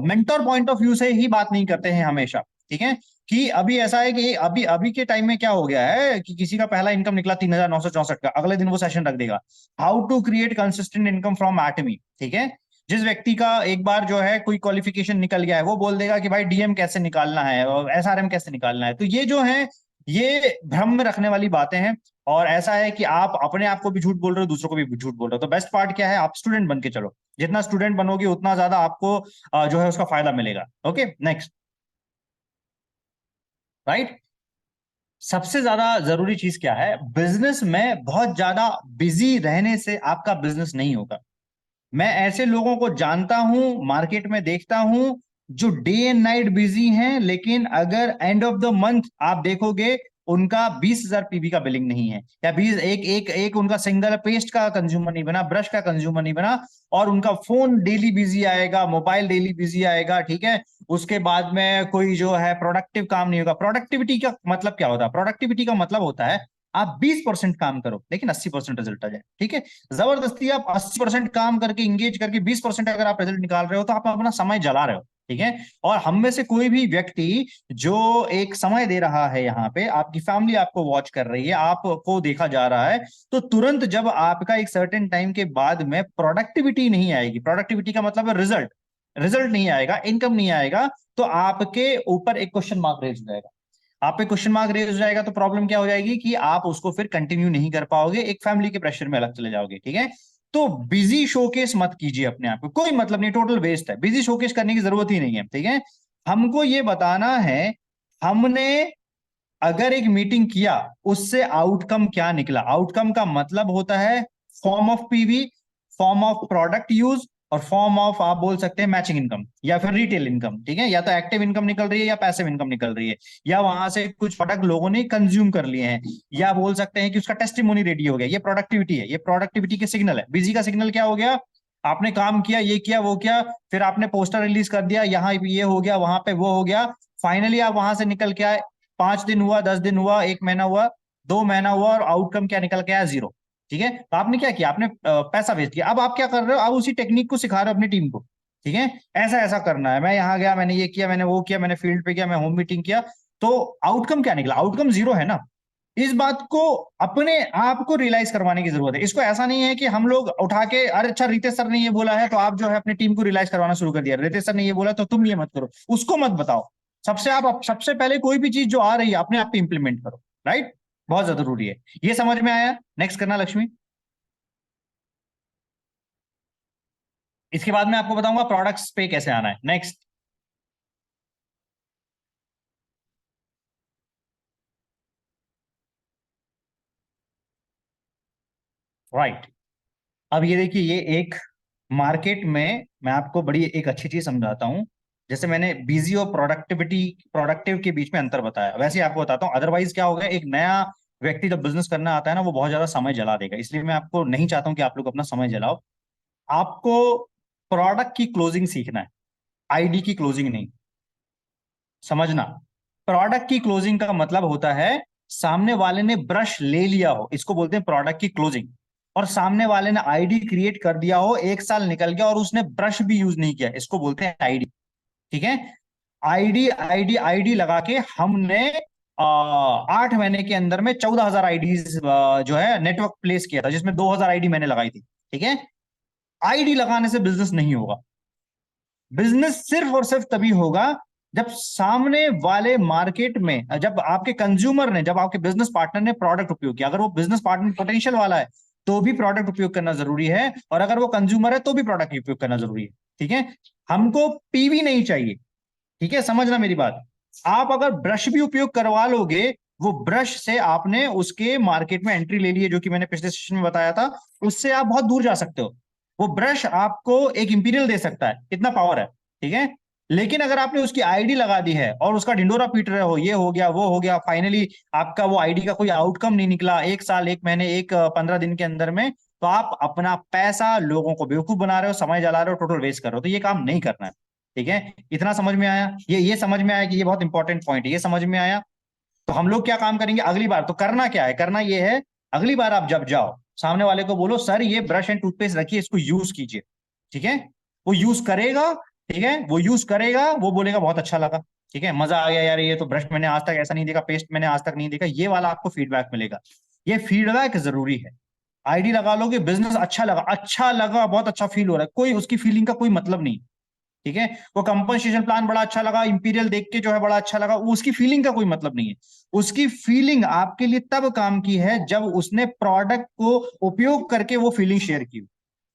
मेंटर पॉइंट ऑफ व्यू से ही बात नहीं करते हैं हमेशा। ठीक है, कि अभी ऐसा है कि अभी अभी के टाइम में क्या हो गया है कि किसी का पहला इनकम निकला 3,964 का, अगले दिन वो सेशन रख देगा, how to create consistent income from Etsy. ठीक है, जिस व्यक्ति का एक बार जो है कोई क्वालिफिकेशन निकल गया है वो बोल देगा कि भाई डीएम कैसे निकालना है और एसआरएम कैसे निकालना है। तो ये जो है ये भ्रम में रखने वाली बातें हैं। और ऐसा है कि आप अपने आप को भी झूठ बोल रहे हो, दूसरों को भी झूठ बोल रहे हो। तो बेस्ट पार्ट क्या है, आप स्टूडेंट बन के चलो, जितना स्टूडेंट बनोगे उतना ज्यादा आपको जो है उसका फायदा मिलेगा। Okay, next. राइट, सबसे ज्यादा जरूरी चीज क्या है, बिजनेस में बहुत ज्यादा बिजी रहने से आपका बिजनेस नहीं होगा। मैं ऐसे लोगों को जानता हूं, मार्केट में देखता हूं, जो डे एंड नाइट बिजी हैं, लेकिन अगर एंड ऑफ द मंथ आप देखोगे उनका 20,000 पीबी का बिलिंग नहीं है, या 20 एक एक एक उनका सिंगल पेस्ट का कंज्यूमर नहीं बना, ब्रश का कंज्यूमर नहीं बना, और उनका फोन डेली बिजी आएगा, मोबाइल डेली बिजी आएगा। ठीक है, उसके बाद में कोई जो है प्रोडक्टिव काम नहीं होगा। प्रोडक्टिविटी का मतलब क्या होता है, प्रोडक्टिविटी का मतलब होता है आप 20% काम करो लेकिन 80% रिजल्ट आ जाए। ठीक है, जबरदस्ती आप 80% काम करके इंगेज करके 20% अगर आप रिजल्ट निकाल रहे हो तो आप अपना समय जला रहे हो। ठीक है, और हम में से कोई भी व्यक्ति जो एक समय दे रहा है, यहाँ पे आपकी फैमिली आपको वॉच कर रही है, आपको देखा जा रहा है, तो तुरंत जब आपका एक सर्टेन टाइम के बाद में प्रोडक्टिविटी नहीं आएगी, प्रोडक्टिविटी का मतलब है रिजल्ट, रिजल्ट नहीं आएगा, इनकम नहीं आएगा, तो आपके ऊपर एक क्वेश्चन मार्क रेज हो जाएगा। आप पे क्वेश्चन मार्क रेज हो जाएगा तो प्रॉब्लम क्या हो जाएगी कि आप उसको फिर कंटिन्यू नहीं कर पाओगे, एक फैमिली के प्रेशर में अलग चले जाओगे। ठीक है, तो बिजी शोकेस मत कीजिए अपने आप को, कोई मतलब नहीं, टोटल वेस्ट है, बिजी शोकेस करने की जरूरत ही नहीं है। ठीक है, हमको ये बताना है हमने अगर एक मीटिंग किया उससे आउटकम क्या निकला। आउटकम का मतलब होता है form of PV, form of product use, और फॉर्म ऑफ आप बोल सकते हैं मैचिंग इनकम या फिर रिटेल इनकम। ठीक है, या तो एक्टिव इनकम निकल रही है या पैसिव इनकम निकल रही है, या वहां से कुछ प्रोडक्ट लोगों ने कंज्यूम कर लिए हैं, या बोल सकते हैं कि उसका टेस्टिमोनी रेडी हो गया। ये प्रोडक्टिविटी है, ये प्रोडक्टिविटी के सिग्नल है। बिजी का सिग्नल क्या हो गया, आपने काम किया, ये किया वो किया, फिर आपने पोस्टर रिलीज कर दिया, यहाँ ये हो गया वहां पे वो हो गया, फाइनली आप वहां से निकल के आए, 5 दिन हुआ, 10 दिन हुआ, 1 महीना हुआ, 2 महीना हुआ, और आउटकम क्या निकल के आया, जीरो। ठीक है, तो आपने क्या किया, आपने पैसा वेस्ट किया। अब आप क्या कर रहे हो, आप उसी टेक्निक को सिखा रहे हो अपनी टीम को। ठीक है, ऐसा ऐसा करना है, मैं यहाँ गया, मैंने ये किया, मैंने वो किया, मैंने फील्ड पे किया, मैं होम मीटिंग किया, तो आउटकम क्या निकला? आउटकम जीरो है ना। इस बात को अपने आप को रियलाइज करवाने की जरूरत है। इसको ऐसा नहीं है कि हम लोग उठा के, अरे अच्छा रितेश सर ने ये बोला है तो आप जो है अपनी टीम को रियलाइज करवाना शुरू कर दिया, रितेश सर ने ये बोला तो तुम ये मत करो, उसको मत बताओ। सबसे पहले कोई भी चीज जो आ रही है अपने आप पे इंप्लीमेंट करो। राइट, बहुत ज्यादा जरूरी है। ये समझ में आया? नेक्स्ट करना लक्ष्मी। इसके बाद मैं आपको बताऊंगा प्रोडक्ट्स पे कैसे आना है। नेक्स्ट। राइट, अब ये देखिए, ये एक मार्केट में मैं आपको बड़ी एक अच्छी चीज समझाता हूं। जैसे मैंने बिजी और प्रोडक्टिव के बीच में अंतर बताया, वैसे ही आपको बताता हूं। अदरवाइज क्या होगा, एक नया व्यक्ति जब बिजनेस करना आता है ना, वो बहुत ज्यादा समय जला देगा। इसलिए मैं आपको नहीं चाहता हूं कि आप लोग अपना समय जलाओ। आपको प्रोडक्ट की क्लोजिंग सीखना है, आईडी की क्लोजिंग नहीं। समझना, प्रोडक्ट की क्लोजिंग का मतलब होता है सामने वाले ने ब्रश ले लिया हो, इसको बोलते हैं प्रोडक्ट की क्लोजिंग। और सामने वाले ने आईडी क्रिएट कर दिया हो, एक साल निकल गया और उसने ब्रश भी यूज नहीं किया, इसको बोलते हैं आईडी। ठीक है, आईडी आईडी आईडी लगा के हमने 8 महीने के अंदर में 14,000 आईडीज जो है नेटवर्क प्लेस किया था, जिसमें 2,000 आईडी मैंने लगाई थी। ठीक है, आईडी लगाने से बिजनेस नहीं होगा। बिजनेस सिर्फ और सिर्फ तभी होगा जब सामने वाले मार्केट में, जब आपके कंज्यूमर ने, जब आपके बिजनेस पार्टनर ने प्रोडक्ट उपयोग किया। अगर वो बिजनेस पार्टनर पोटेंशियल वाला है तो भी प्रोडक्ट उपयोग करना जरूरी है, और अगर वो कंज्यूमर है तो भी प्रोडक्ट उपयोग करना जरूरी है। ठीक है, हमको पीवी नहीं चाहिए। ठीक है, समझना मेरी बात। आप अगर ब्रश भी उपयोग करवा लोगे, वो ब्रश से आपने उसके मार्केट में एंट्री ले ली है, जो कि मैंने पिछले सेशन में बताया था, उससे आप बहुत दूर जा सकते हो। वो ब्रश आपको एक इंपीरियल दे सकता है, इतना पावर है। ठीक है, लेकिन अगर आपने उसकी आईडी लगा दी है और उसका ढिंडोरा पीट रहे हो, ये हो गया वो हो गया, फाइनली आपका वो आईडी का कोई आउटकम नहीं निकला, एक साल, एक महीने, एक 15 दिन के अंदर में, तो आप अपना पैसा लोगों को बेवकूफ बना रहे हो, समय जला रहे हो, टोटल वेस्ट कर रहे हो। तो ये काम नहीं करना है। ठीक है, इतना समझ में आया? ये समझ में आया कि ये बहुत इंपॉर्टेंट पॉइंट है, ये समझ में आया? तो हम लोग क्या काम करेंगे अगली बार? तो करना क्या है, करना ये है, अगली बार आप जब जाओ, सामने वाले को बोलो सर ये ब्रश एंड टूथपेस्ट रखिए, इसको यूज कीजिए। ठीक है, वो यूज करेगा। ठीक है, वो यूज करेगा, वो बोलेगा बहुत अच्छा लगा, ठीक है, मजा आ गया यार, ये तो ब्रश मैंने आज तक ऐसा नहीं देखा, पेस्ट मैंने आज तक नहीं देखा, ये वाला आपको फीडबैक मिलेगा। ये फीडबैक जरूरी है। आईडी लगा लोगे, बिजनेस अच्छा लगा, अच्छा लगा, बहुत अच्छा फील हो रहा है, कोई उसकी फीलिंग का कोई मतलब नहीं। ठीक है, वो कंपनसेशन प्लान बड़ा अच्छा लगा, इंपीरियल देख के जो है बड़ा अच्छा लगा, उसकी फीलिंग का कोई मतलब नहीं है। उसकी फीलिंग आपके लिए तब काम की है जब उसने प्रोडक्ट को उपयोग करके वो फीलिंग शेयर की।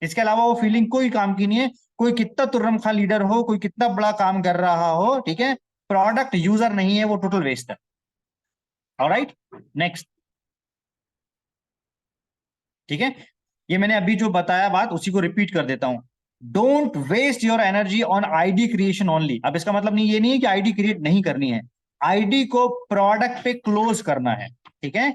इसके अलावा वो फीलिंग कोई काम की नहीं है। कोई कितना तुर्रम खां लीडर हो, कोई कितना बड़ा काम कर रहा हो, ठीक है, प्रोडक्ट यूजर नहीं है, वो टोटल वेस्ट है। Alright, next. ठीक है, ये मैंने अभी जो बताया बात, उसी को रिपीट कर देता हूं। Don't waste your energy on ID creation only. अब इसका मतलब नहीं, ये नहीं है कि आईडी क्रिएट नहीं करनी है, आईडी को प्रोडक्ट पे क्लोज करना है। ठीक है,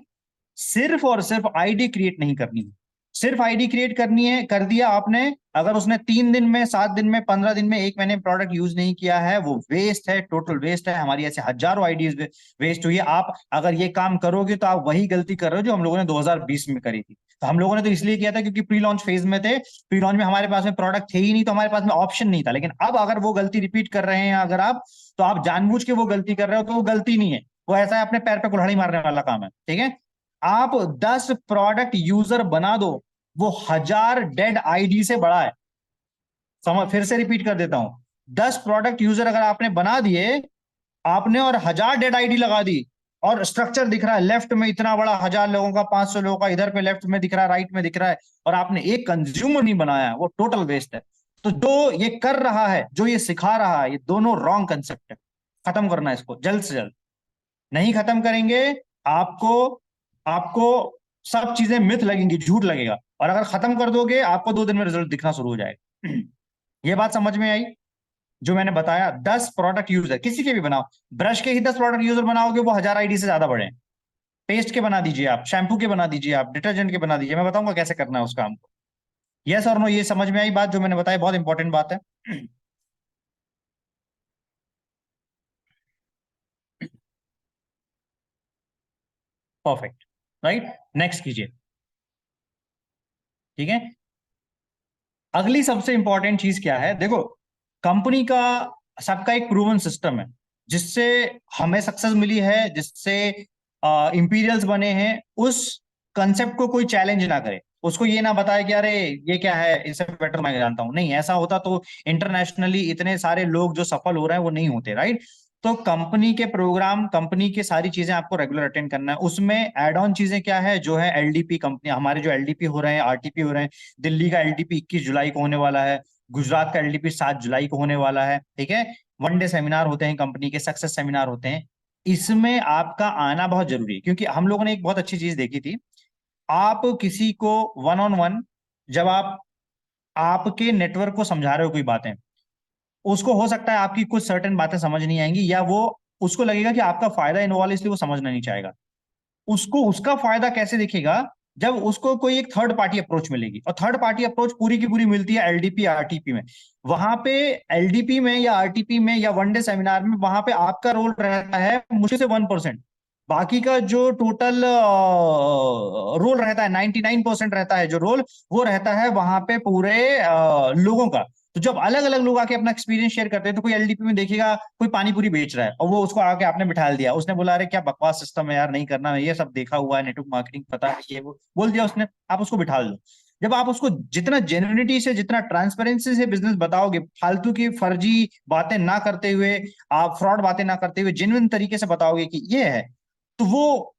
सिर्फ और सिर्फ आईडी क्रिएट नहीं करनी है। सिर्फ आईडी क्रिएट करनी है, कर दिया आपने, अगर उसने 3 दिन में, 7 दिन में, 15 दिन में, एक महीने प्रोडक्ट यूज नहीं किया है, वो वेस्ट है, टोटल वेस्ट है। हमारी ऐसे हजारों आईडीज वेस्ट हुई है। आप अगर ये काम करोगे तो आप वही गलती कर रहे हो जो हम लोगों ने 2020 में करी थी। तो हम लोगों ने तो इसलिए किया था क्योंकि प्री लॉन्च फेज में थे, प्री लॉन्च में हमारे पास में प्रोडक्ट थे ही नहीं, तो हमारे पास में ऑप्शन नहीं था। लेकिन अब अगर वो गलती रिपीट कर रहे हैं अगर आप, तो आप जानबूझ के वो गलती कर रहे हो, तो वो गलती नहीं है, वो ऐसा है अपने पैर पे कुल्हाड़ी मारने वाला काम है। ठीक है, आप 10 प्रोडक्ट यूजर बना दो, वो 1,000 डेड आईडी से बड़ा है। समझ, फिर से रिपीट कर देता हूं। 10 प्रोडक्ट यूजर अगर आपने बना दिए, आपने, और 1,000 डेड आईडी लगा दी, और स्ट्रक्चर दिख रहा है लेफ्ट में इतना बड़ा, 1,000 लोगों का, 500 लोगों का, इधर पे लेफ्ट में दिख रहा है, राइट में दिख रहा है, और आपने एक कंज्यूमर नहीं बनाया, वो टोटल वेस्ट है। तो जो ये कर रहा है, जो ये सिखा रहा है, ये दोनों रॉन्ग कंसेप्ट है। खत्म करना है इसको जल्द से जल्द। नहीं खत्म करेंगे, आपको आपको सब चीजें मिथ लगेंगी, झूठ लगेगा। और अगर खत्म कर दोगे, आपको 2 दिन में रिजल्ट दिखना शुरू हो जाएगा। ये बात समझ में आई? जो मैंने बताया, 10 प्रोडक्ट यूजर किसी के भी बनाओ, ब्रश के ही 10 प्रोडक्ट यूजर बनाओगे, वो 1,000 आईडी से ज्यादा बड़े हैं। पेस्ट के बना दीजिए, आप शैम्पू के बना दीजिए, आप डिटर्जेंट के बना दीजिए, मैं बताऊंगा कैसे करना है उस काम को। यस और नो, ये समझ में आई बात जो मैंने बताई? बहुत इंपॉर्टेंट बात है। परफेक्ट, राइट, नेक्स्ट कीजिए। ठीक है, अगली सबसे इंपॉर्टेंट चीज क्या है, देखो, कंपनी का सबका एक प्रूवन सिस्टम है जिससे हमें सक्सेस मिली है, जिससे इंपीरियल्स बने हैं। उस कंसेप्ट को कोई चैलेंज ना करे, उसको ये ना बताए कि अरे ये क्या है, इससे बेटर मैं जानता हूं। नहीं, ऐसा होता तो इंटरनेशनली इतने सारे लोग जो सफल हो रहे हैं वो नहीं होते, राइट। तो कंपनी के प्रोग्राम, कंपनी की सारी चीजें आपको रेगुलर अटेंड करना है। उसमें एड ऑन चीजें क्या है, जो है एलडीपी कंपनी, हमारे जो एलडीपी हो रहे हैं, आरटीपी हो रहे हैं। दिल्ली का एलडीपी 21 जुलाई को होने वाला है, गुजरात का एलडीपी 7 जुलाई को होने वाला है, ठीक है। वन डे सेमिनार होते हैं, कंपनी के सक्सेस सेमिनार होते हैं। इसमें आपका आना बहुत जरूरी है, क्योंकि हम लोगों ने एक बहुत अच्छी चीज देखी थी। आप किसी को वन ऑन वन, जब आप आपके नेटवर्क को समझा रहे हो कोई बातें, उसको हो सकता है आपकी कुछ सर्टेन बातें समझ नहीं आएंगी, या वो उसको लगेगा कि आपका फायदा इन्वॉल्व है, इसलिए वो समझना नहीं चाहेगा। उसको उसका फायदा कैसे दिखेगा, जब उसको कोई एक थर्ड पार्टी अप्रोच मिलेगी, और थर्ड पार्टी अप्रोच पूरी की पूरी मिलती है एलडीपी आरटीपी में। वहां पे एलडीपी में या आरटीपी में या वनडे सेमिनार में, वहां पे आपका रोल रहता है मुश्किल से 1%। बाकी का जो टोटल रोल रहता है, 99% रहता है जो रोल, वो रहता है वहां पे पूरे लोगों का। तो जब अलग अलग लोग आके अपना एक्सपीरियंस शेयर करते हैं, तो कोई एलडीपी में देखेगा कोई पानी पूरी बेच रहा है, और वो उसको आके आपने बिठा दिया, उसने बोला अरे क्या बकवास सिस्टम है यार, नहीं करना, ये सब देखा हुआ है, नेटवर्क मार्केटिंग पता है, ये वो बोल दिया उसने, आप उसको बिठा लो। जब आप उसको जितना जेन्युइनिटी से, जितना ट्रांसपेरेंसी से बिजनेस बताओगे, फालतू की फर्जी बातें ना करते हुए, आप फ्रॉड बातें ना करते हुए जेन्युइन तरीके से बताओगे कि ये है, तो वो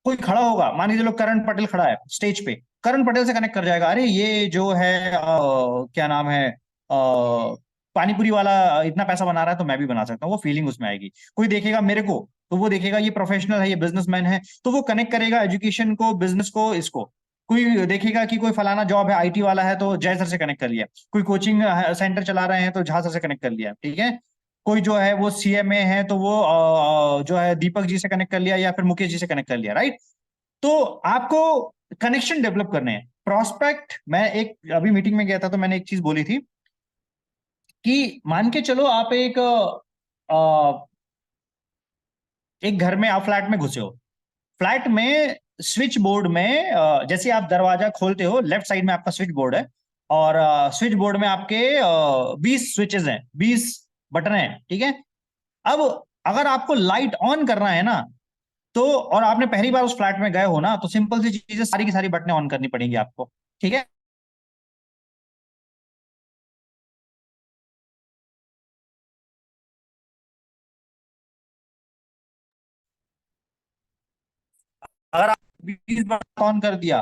कोई खड़ा होगा, मान लीजिए लोग करण पटेल खड़ा है स्टेज पे, करण पटेल से कनेक्ट कर जाएगा, अरे ये जो है क्या नाम है, पानीपुरी वाला इतना पैसा बना रहा है तो मैं भी बना सकता हूँ, वो फीलिंग उसमें आएगी। कोई देखेगा मेरे को, तो वो देखेगा ये प्रोफेशनल है, ये बिजनेसमैन है, तो वो कनेक्ट करेगा एजुकेशन को, बिजनेस को, इसको। कोई देखेगा कि कोई फलाना जॉब है, आईटी वाला है, तो जय सर से कनेक्ट कर लिया। कोई कोचिंग सेंटर चला रहे हैं तो झा सर से कनेक्ट कर लिया, ठीक है। कोई जो है वो सीएमए है, तो वो जो है दीपक जी से कनेक्ट कर लिया, या फिर मुकेश जी से कनेक्ट कर लिया, राइट। तो आपको कनेक्शन डेवलप करने हैं। प्रोस्पेक्ट, मैं एक अभी मीटिंग में गया था तो मैंने एक चीज बोली थी कि मान के चलो आप एक घर में, आप फ्लैट में घुसे हो। फ्लैट में स्विच बोर्ड में जैसे आप दरवाजा खोलते हो, लेफ्ट साइड में आपका स्विच बोर्ड है, और स्विच बोर्ड में आपके 20 स्विचेस हैं, 20 बटन हैं, ठीक है। अब अगर आपको लाइट ऑन करना है ना, तो, और आपने पहली बार उस फ्लैट में गए हो ना, तो सिंपल सी चीजें, सारी की सारी बटनें ऑन करनी पड़ेंगी आपको, ठीक है। अगर आप 20 बार ऑन कर दिया,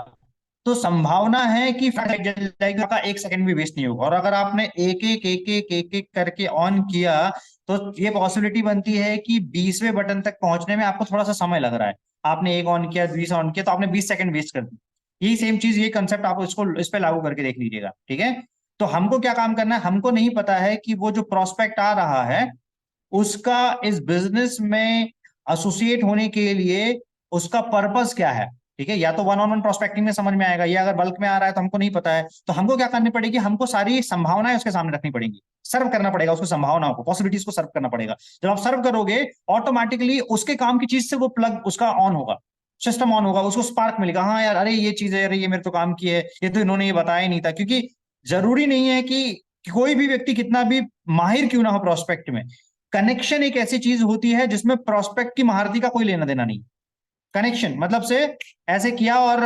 तो संभावना है कि फ्लैश जल जाएगी, आपका 1 सेकंड भी वेस्ट नहीं होगा। और अगर आपने एक एक करके ऑन किया, तो ये पॉसिबिलिटी बनती है कि 20वें बटन तक पहुंचने में आपको थोड़ा सा समय लग रहा है। आपने एक ऑन किया, 20 ऑन किया, तो आपने 20 सेकंड वेस्ट कर दी। यही सेम चीज, ये कंसेप्ट आप इसको इस पे लागू करके देख लीजिएगा, ठीक है। तो हमको क्या काम करना है, हमको नहीं पता है कि वो जो प्रोस्पेक्ट आ रहा है, उसका इस बिजनेस में एसोसिएट होने के लिए उसका पर्पस क्या है, ठीक है। या तो वन ऑन वन प्रोस्पेक्टिंग में समझ में आएगा, या अगर बल्क में आ रहा है तो हमको नहीं पता है, तो हमको क्या करनी पड़ेगी, हमको सारी संभावनाएं उसके सामने रखनी पड़ेंगी, सर्व करना पड़ेगा उसको, संभावनाओं को, पॉसिबिलिटीज को सर्व करना पड़ेगा। जब आप सर्व करोगे, ऑटोमेटिकली उसके काम की चीज से वो प्लग उसका ऑन होगा, सिस्टम ऑन होगा, उसको स्पार्क मिलेगा, हाँ यार, अरे ये चीज है, अरे ये मेरे तो काम की है, ये तो इन्होंने ये बताया ही नहीं था। क्योंकि जरूरी नहीं है कि कोई भी व्यक्ति कितना भी माहिर क्यों ना हो प्रोस्पेक्ट में, कनेक्शन एक ऐसी चीज होती है जिसमें प्रोस्पेक्ट की महारती का कोई लेना देना नहीं। कनेक्शन मतलब से ऐसे किया और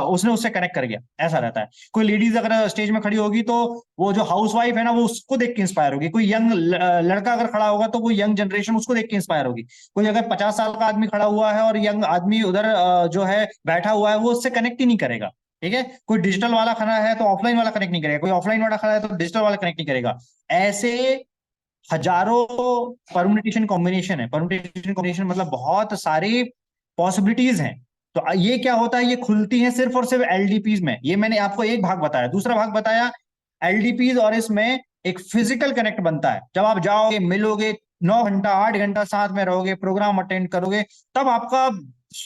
उसने उससे कनेक्ट कर गया, ऐसा रहता है। कोई लेडीज अगर स्टेज में खड़ी होगी, तो वो जो हाउस वाइफ है ना, वो उसको देख के इंस्पायर होगी। कोई यंग लड़का अगर खड़ा होगा, तो वो यंग जनरेशन उसको देख के इंस्पायर होगी। कोई अगर 50 साल का आदमी खड़ा हुआ है और यंग आदमी उधर जो है बैठा हुआ है, वो उससे कनेक्ट ही नहीं करेगा, ठीक है। कोई डिजिटल वाला खड़ा है तो ऑफलाइन वाला कनेक्ट नहीं करेगा, कोई ऑफलाइन वाला खड़ा है तो डिजिटल वाला कनेक्ट नहीं करेगा। ऐसे हजारों परम्यूटेशन कॉम्बिनेशन है। परम्यूटेशन कॉम्बिनेशन मतलब बहुत सारी पॉसिबिलिटीज हैं। तो ये क्या होता है, ये खुलती है सिर्फ और सिर्फ एलडीपीज में। ये मैंने आपको एक भाग बताया, दूसरा भाग बताया एलडीपीज, और इसमें एक फिजिकल कनेक्ट बनता है। जब आप जाओगे, मिलोगे, 9 घंटा 8 घंटा साथ में रहोगे, प्रोग्राम अटेंड करोगे, तब आपका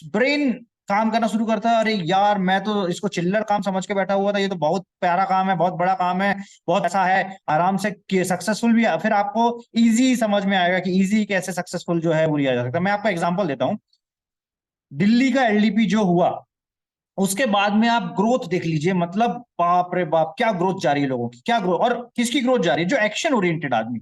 ब्रेन काम करना शुरू करता है। अरे यार, मैं तो इसको चिल्लर काम समझ के बैठा हुआ था, ये तो बहुत प्यारा काम है, बहुत बड़ा काम है, बहुत ऐसा है, आराम से सक्सेसफुल भी है। फिर आपको इजी समझ में आएगा कि इजी कैसे सक्सेसफुल जो है वो लिया जा सकता है। मैं आपको एग्जांपल देता हूँ। दिल्ली का एलडीपी जो हुआ, उसके बाद में आप ग्रोथ देख लीजिए, मतलब बाप रे बाप क्या ग्रोथ जा रही है लोगों की, क्या ग्रोथ, और किसकी ग्रोथ जा रही है, जो एक्शन ओरिएंटेड आदमी।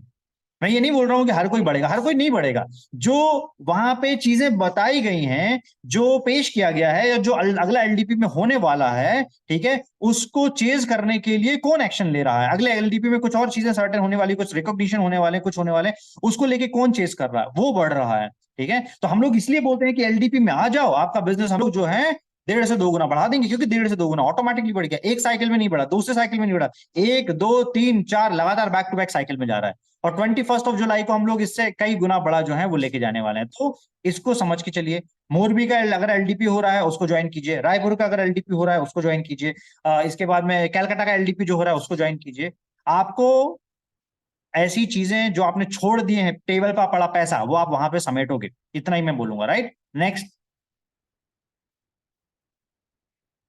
मैं ये नहीं बोल रहा हूं कि हर कोई बढ़ेगा, हर कोई नहीं बढ़ेगा। जो वहां पे चीजें बताई गई हैं, जो पेश किया गया है, या जो अगला एलडीपी में होने वाला है, ठीक है, उसको चेज करने के लिए कौन एक्शन ले रहा है, अगले एलडीपी में कुछ और चीजें सर्टेन होने वाली, कुछ रिकॉग्निशन होने वाले, कुछ होने वाले, उसको लेके कौन चेज कर रहा है, वो बढ़ रहा है। ठीक है, तो हम लोग इसलिए बोलते हैं कि एलडीपी में आ जाओ, आपका बिजनेस हम लोग जो है 1.5 से 2 गुना बढ़ा देंगे, क्योंकि 1.5 से 2 गुना ऑटोमेटिकली बढ़ गया, एक साइकिल में नहीं बढ़ा, दूसरे साइकिल में नहीं बढ़ा, 1 2 3 4 लगातार बैक टू बैक साइकिल में जा रहा है। और 21 जुलाई को हम लोग इससे कई गुना बड़ा जो है वो लेके जाने वाले हैं। तो इसको समझ के चलिए। मोरबी का अगर एलडीपी हो रहा है उसको ज्वाइन कीजिए, रायपुर का अगर एलडीपी हो रहा है उसको ज्वाइन कीजिए, इसके बाद में कैलकाटा का एलडीपी जो हो रहा है उसको ज्वाइन कीजिए। आपको ऐसी चीजें जो आपने छोड़ दिए हैं, टेबल पर पड़ा पैसा, वो आप वहां पे समेटोगे, इतना ही मैं बोलूंगा। Right, next.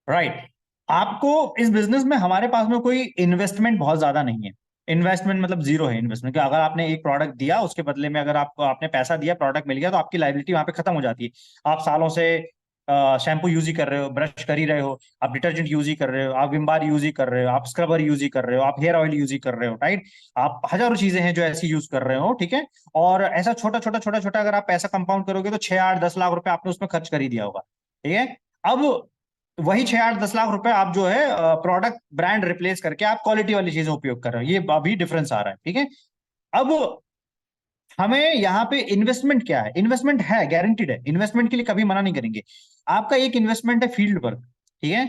राइट, आपको इस बिजनेस में, हमारे पास में कोई इन्वेस्टमेंट बहुत ज्यादा नहीं है। इन्वेस्टमेंट मतलब जीरो है इन्वेस्टमेंट, कि अगर आपने एक प्रोडक्ट दिया उसके बदले में अगर आपको, आपने पैसा दिया, प्रोडक्ट मिल गया, तो आपकी लाइबिलिटी वहां पे खत्म हो जाती है। आप सालों से शैम्पू यूज ही कर रहे हो, ब्रश कर ही रहे हो, आप डिटर्जेंट यूज ही कर रहे हो, आप विम बार यूज ही कर रहे हो, आप स्क्रबर यूज ही कर रहे हो, आप हेयर ऑयल यूज ही कर रहे हो। राइट, आप हजारों चीजें हैं जो ऐसी यूज कर रहे हो। ठीक है, और ऐसा छोटा छोटा छोटा छोटा अगर आप पैसा कंपाउंड करोगे तो 6 8 10 लाख रुपए आपने उसमें खर्च कर ही दिया होगा। ठीक है, अब वही 6 8 10 लाख रुपए आप जो है प्रोडक्ट ब्रांड रिप्लेस करके आप क्वालिटी वाली चीजें उपयोग कर रहे हो, ये अभी डिफरेंस आ रहा है। ठीक है, अब हमें यहाँ पे इन्वेस्टमेंट क्या है, इन्वेस्टमेंट है, गारंटीड है, इन्वेस्टमेंट के लिए कभी मना नहीं करेंगे। आपका एक इन्वेस्टमेंट है फील्ड वर्क। ठीक है,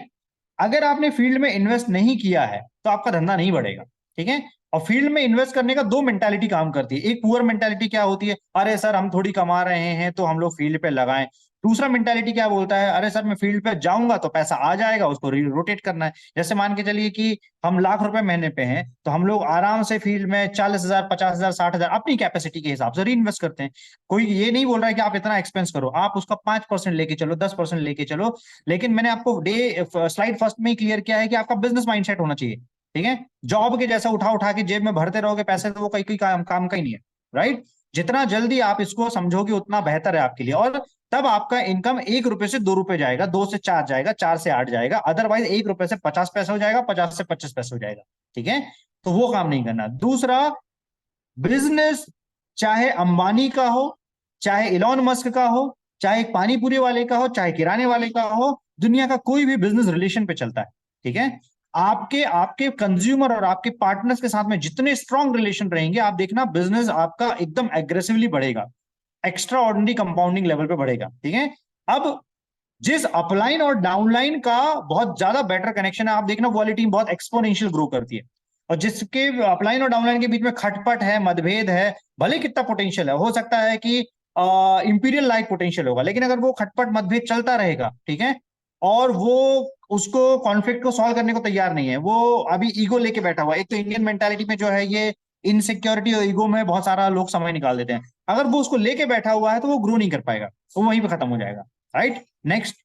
अगर आपने फील्ड में इन्वेस्ट नहीं किया है तो आपका धंधा नहीं बढ़ेगा। ठीक है, और फील्ड में इन्वेस्ट करने का दो मेंटालिटी काम करती है। एक पुअर मेंटालिटी क्या होती है, अरे सर हम थोड़ी कमा रहे हैं तो हम लोग फील्ड पे लगाएं। दूसरा मेंटालिटी क्या बोलता है, अरे सर मैं फील्ड पे जाऊंगा तो पैसा आ जाएगा, उसको रोटेट करना है। जैसे मान के चलिए कि हम लाख रुपए महीने पे हैं, तो हम लोग आराम से फील्ड में 40,000 50,000 60,000 अपनी कैपेसिटी के हिसाब से री इन्वेस्ट करते हैं। कोई ये नहीं बोल रहा है कि आप इतना एक्सपेंस करो, आप उसका 5% लेके चलो, 10% लेके चलो। लेकिन मैंने आपको स्लाइड फर्स्ट में ही क्लियर किया है कि आपका बिजनेस माइंडसेट होना चाहिए। ठीक है, जॉब के जैसा उठा उठा के जेब में भरते रहोगे पैसे, तो वो कहीं कोई काम का ही नहीं है। राइट, जितना जल्दी आप इसको समझोगे उतना बेहतर है आपके लिए, और तब आपका इनकम 1 रुपए से 2 रुपए जाएगा, 2 से 4 जाएगा, 4 से 8 जाएगा, अदरवाइज 1 रुपए से 50 पैसे हो जाएगा, 50 से 25 पैसे हो जाएगा। ठीक है, तो वो काम नहीं करना। दूसरा, बिजनेस चाहे अंबानी का हो, चाहे इलॉन मस्क का हो, चाहे पानी पूरी वाले का हो, चाहे किराने वाले का हो, दुनिया का कोई भी बिजनेस रिलेशन पे चलता है। ठीक है, आपके आपके कंज्यूमर और आपके पार्टनर्स के साथ में जितने स्ट्रांग रिलेशन रहेंगे, आप देखना बिजनेस आपका एकदम एग्रेसिवली बढ़ेगा, एक्स्ट्रा ऑर्डिनरी कंपाउंडिंग लेवल पे बढ़ेगा। ठीक है, अब जिस अपलाइन और डाउनलाइन का बहुत ज्यादा बेटर कनेक्शन है, आप देखना वॉलिटी बहुत एक्सपोनेंशियल ग्रो करती है। और जिसके अपलाइन और डाउनलाइन के बीच में खटपट है, मतभेद है, भले कितना पोटेंशियल है, हो सकता है कि इंपीरियल लाइक पोटेंशियल होगा, लेकिन अगर वो खटपट मतभेद चलता रहेगा, ठीक है, और वो उसको कॉन्फ्लिक्ट को सॉल्व करने को तैयार नहीं है, वो अभी ईगो लेके बैठा हुआ है। एक तो इंडियन मेंटालिटी में जो है ये इनसिक्योरिटी और ईगो में बहुत सारा लोग समय निकाल देते हैं। अगर वो उसको लेके बैठा हुआ है तो वो ग्रो नहीं कर पाएगा, वो वहीं पे खत्म हो जाएगा। Right, next.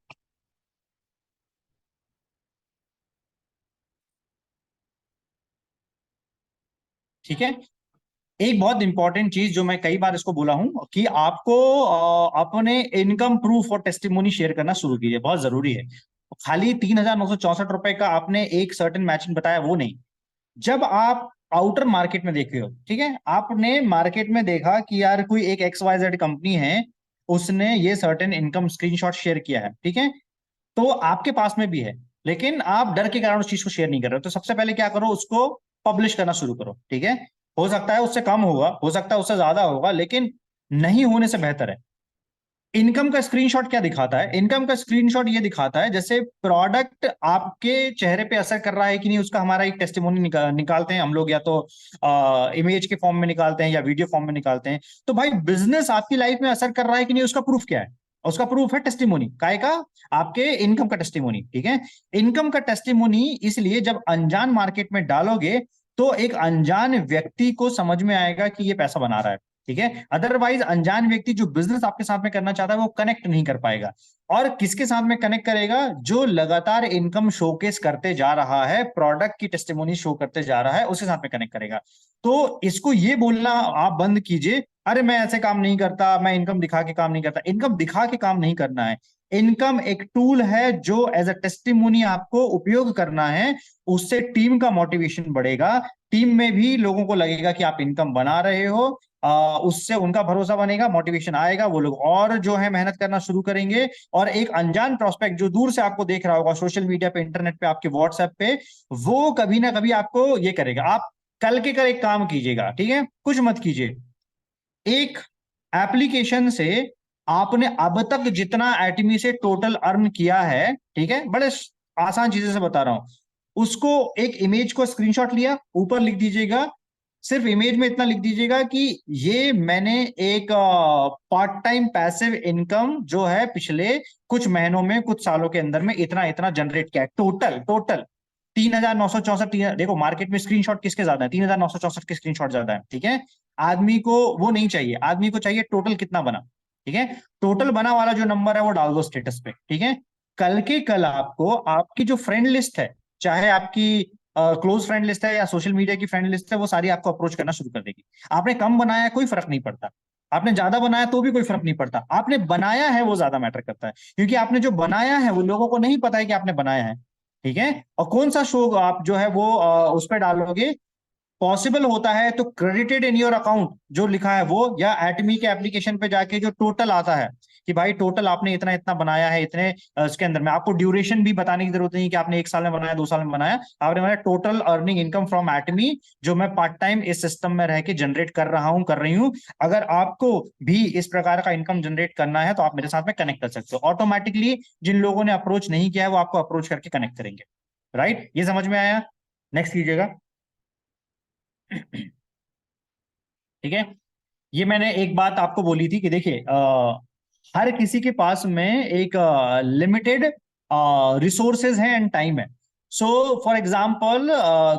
ठीक है, एक बहुत इंपॉर्टेंट चीज जो मैं कई बार इसको बोला हूं कि आपको अपने इनकम प्रूफ और टेस्टिमोनी शेयर करना शुरू कीजिए, बहुत जरूरी है। खाली 3,964 रुपए का आपने एक सर्टेन मैचिंग बताया वो नहीं। जब आप आउटर मार्केट में देखे हो, ठीक है, आपने मार्केट में देखा कि यार कोई एक XYZ कंपनी है, उसने ये सर्टेन इनकम स्क्रीनशॉट शेयर किया है, ठीक है, तो आपके पास में भी है, लेकिन आप डर के कारण उस चीज को शेयर नहीं कर रहे हो, तो सबसे पहले क्या करो, उसको पब्लिश करना शुरू करो। ठीक है, हो सकता है उससे कम होगा, हो सकता है उससे ज्यादा होगा, लेकिन नहीं होने से बेहतर है। इनकम का स्क्रीनशॉट क्या दिखाता है, इनकम का स्क्रीनशॉट ये दिखाता है जैसे प्रोडक्ट आपके चेहरे पे असर कर रहा है कि नहीं, उसका हमारा एक टेस्टिमोनी निकालते हैं हम लोग, या तो इमेज के फॉर्म में निकालते हैं या वीडियो फॉर्म में निकालते हैं। तो भाई बिजनेस आपकी लाइफ में असर कर रहा है कि नहीं, उसका प्रूफ क्या है, उसका प्रूफ है टेस्टिमोनी, काय का, आपके इनकम का टेस्टिमोनी। ठीक है, इनकम का टेस्टिमोनी इसलिए जब अनजान मार्केट में डालोगे तो एक अनजान व्यक्ति को समझ में आएगा कि ये पैसा बना रहा है। ठीक है, अदरवाइज अनजान व्यक्ति जो बिजनेस आपके साथ में करना चाहता है वो कनेक्ट नहीं कर पाएगा। और किसके साथ में कनेक्ट करेगा, जो लगातार इनकम शोकेस करते जा रहा है, प्रोडक्ट की टेस्टिमोनी शो करते जा रहा है, उसके साथ में कनेक्ट करेगा। तो इसको ये बोलना आप बंद कीजिए अरे मैं ऐसे काम नहीं करता, मैं इनकम दिखा के काम नहीं करता। इनकम दिखा के काम नहीं करना है। इनकम एक टूल है जो एज अ टेस्टिमोनी आपको उपयोग करना है। उससे टीम का मोटिवेशन बढ़ेगा, टीम में भी लोगों को लगेगा कि आप इनकम बना रहे हो। उससे उनका भरोसा बनेगा, मोटिवेशन आएगा, वो लोग और जो है मेहनत करना शुरू करेंगे। और एक अनजान प्रोस्पेक्ट जो दूर से आपको देख रहा होगा सोशल मीडिया पे, इंटरनेट पे, आपके व्हाट्सएप पे, वो कभी ना कभी आपको ये करेगा। आप कल के कल एक काम कीजिएगा, ठीक है, कुछ मत कीजिए। एक एप्लीकेशन से आपने अब तक जितना एटमी से टोटल अर्न किया है, ठीक है, बड़े आसान चीजें से बता रहा हूं, उसको एक इमेज को स्क्रीनशॉट लिया, ऊपर लिख दीजिएगा, सिर्फ इमेज में इतना लिख दीजिएगा कि ये मैंने एक पार्ट टाइम पैसिव इनकम जो है पिछले कुछ महीनों में, कुछ सालों के अंदर में इतना इतना जनरेट किया है। Total total 3,964। देखो मार्केट में स्क्रीनशॉट किसके ज्यादा है, 3,964 के स्क्रीनशॉट ज्यादा है, ठीक है। आदमी को वो नहीं चाहिए, आदमी को चाहिए टोटल कितना बना, ठीक है। टोटल बना वाला जो नंबर है वो डाल दो स्टेटस पे, ठीक है। कल के कल आपको आपकी जो फ्रेंड लिस्ट है, चाहे आपकी क्लोज फ्रेंड लिस्ट है या सोशल मीडिया की फ्रेंड लिस्ट है, वो सारी आपको अप्रोच करना शुरू कर देगी। आपने कम बनाया कोई फर्क नहीं पड़ता, आपने ज्यादा बनाया तो भी कोई फर्क नहीं पड़ता, आपने बनाया है वो ज्यादा मैटर करता है। क्योंकि आपने जो बनाया है वो लोगों को नहीं पता है कि आपने बनाया है, ठीक है। और कौन सा शो आप जो है वो उस पर डालोगे, पॉसिबल होता है तो क्रेडिटेड इन योर अकाउंट जो लिखा है वो, या एटमी के एप्लीकेशन पे जाके जो टोटल आता है कि भाई टोटल आपने इतना इतना बनाया है, इतने इसके अंदर में आपको ड्यूरेशन भी बताने की जरूरत नहीं कि आपने 1 साल में बनाया, 2 साल में बनाया। आपने बनाया टोटल अर्निंग इनकम फ्रॉम एटमी जो मैं पार्ट टाइम इस सिस्टम में रह के जनरेट कर रहा हूं, कर रही हूं। अगर आपको भी इस प्रकार का इनकम जनरेट करना है तो आप मेरे साथ में कनेक्ट कर सकते हो। ऑटोमेटिकली जिन लोगों ने अप्रोच नहीं किया है वो आपको अप्रोच करके कनेक्ट करेंगे। राइट, ये समझ में आया? नेक्स्ट कीजिएगा। ठीक है। ये मैंने एक बात आपको बोली थी कि देखिए हर किसी के पास में एक लिमिटेड रिसोर्सेज है एंड टाइम है। सो फॉर एग्जांपल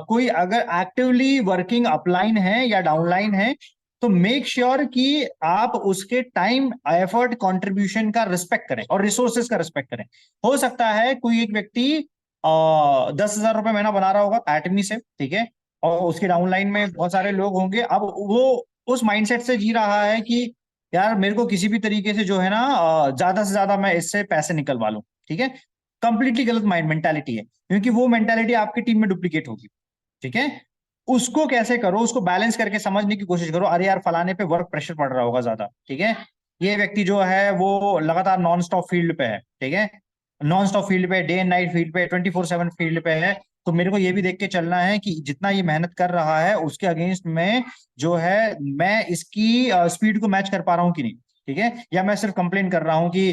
कोई अगर एक्टिवली वर्किंग अपलाइन है या डाउनलाइन है, तो मेक श्योर कि आप उसके टाइम, एफर्ट, कंट्रीब्यूशन का रिस्पेक्ट करें और रिसोर्सेज का रिस्पेक्ट करें। हो सकता है कोई एक व्यक्ति 10,000 रुपए महीना बना रहा होगा एटमी से, ठीक है, और उसके डाउनलाइन में बहुत सारे लोग होंगे। अब वो उस माइंडसेट से जी रहा है कि यार मेरे को किसी भी तरीके से जो है ना ज्यादा से ज्यादा मैं इससे पैसे निकलवा लूं, ठीक है। कंप्लीटली गलत माइंड मेंटालिटी है, क्योंकि वो मेंटालिटी आपकी टीम में डुप्लीकेट होगी, ठीक है। उसको कैसे करो, उसको बैलेंस करके समझने की कोशिश करो। अरे यार फलाने पे वर्क प्रेशर पड़ रहा होगा ज्यादा, ठीक है, ये व्यक्ति जो है वो लगातार नॉन स्टॉप फील्ड पे है, ठीक है, नॉन स्टॉप फील्ड पे, डे एंड नाइट फील्ड पे, 24/7 फील्ड पे है। तो मेरे को ये भी देख के चलना है कि जितना ये मेहनत कर रहा है उसके अगेंस्ट में जो है मैं इसकी स्पीड को मैच कर पा रहा हूँ कि नहीं, ठीक है। या मैं सिर्फ कंप्लेन कर रहा हूँ कि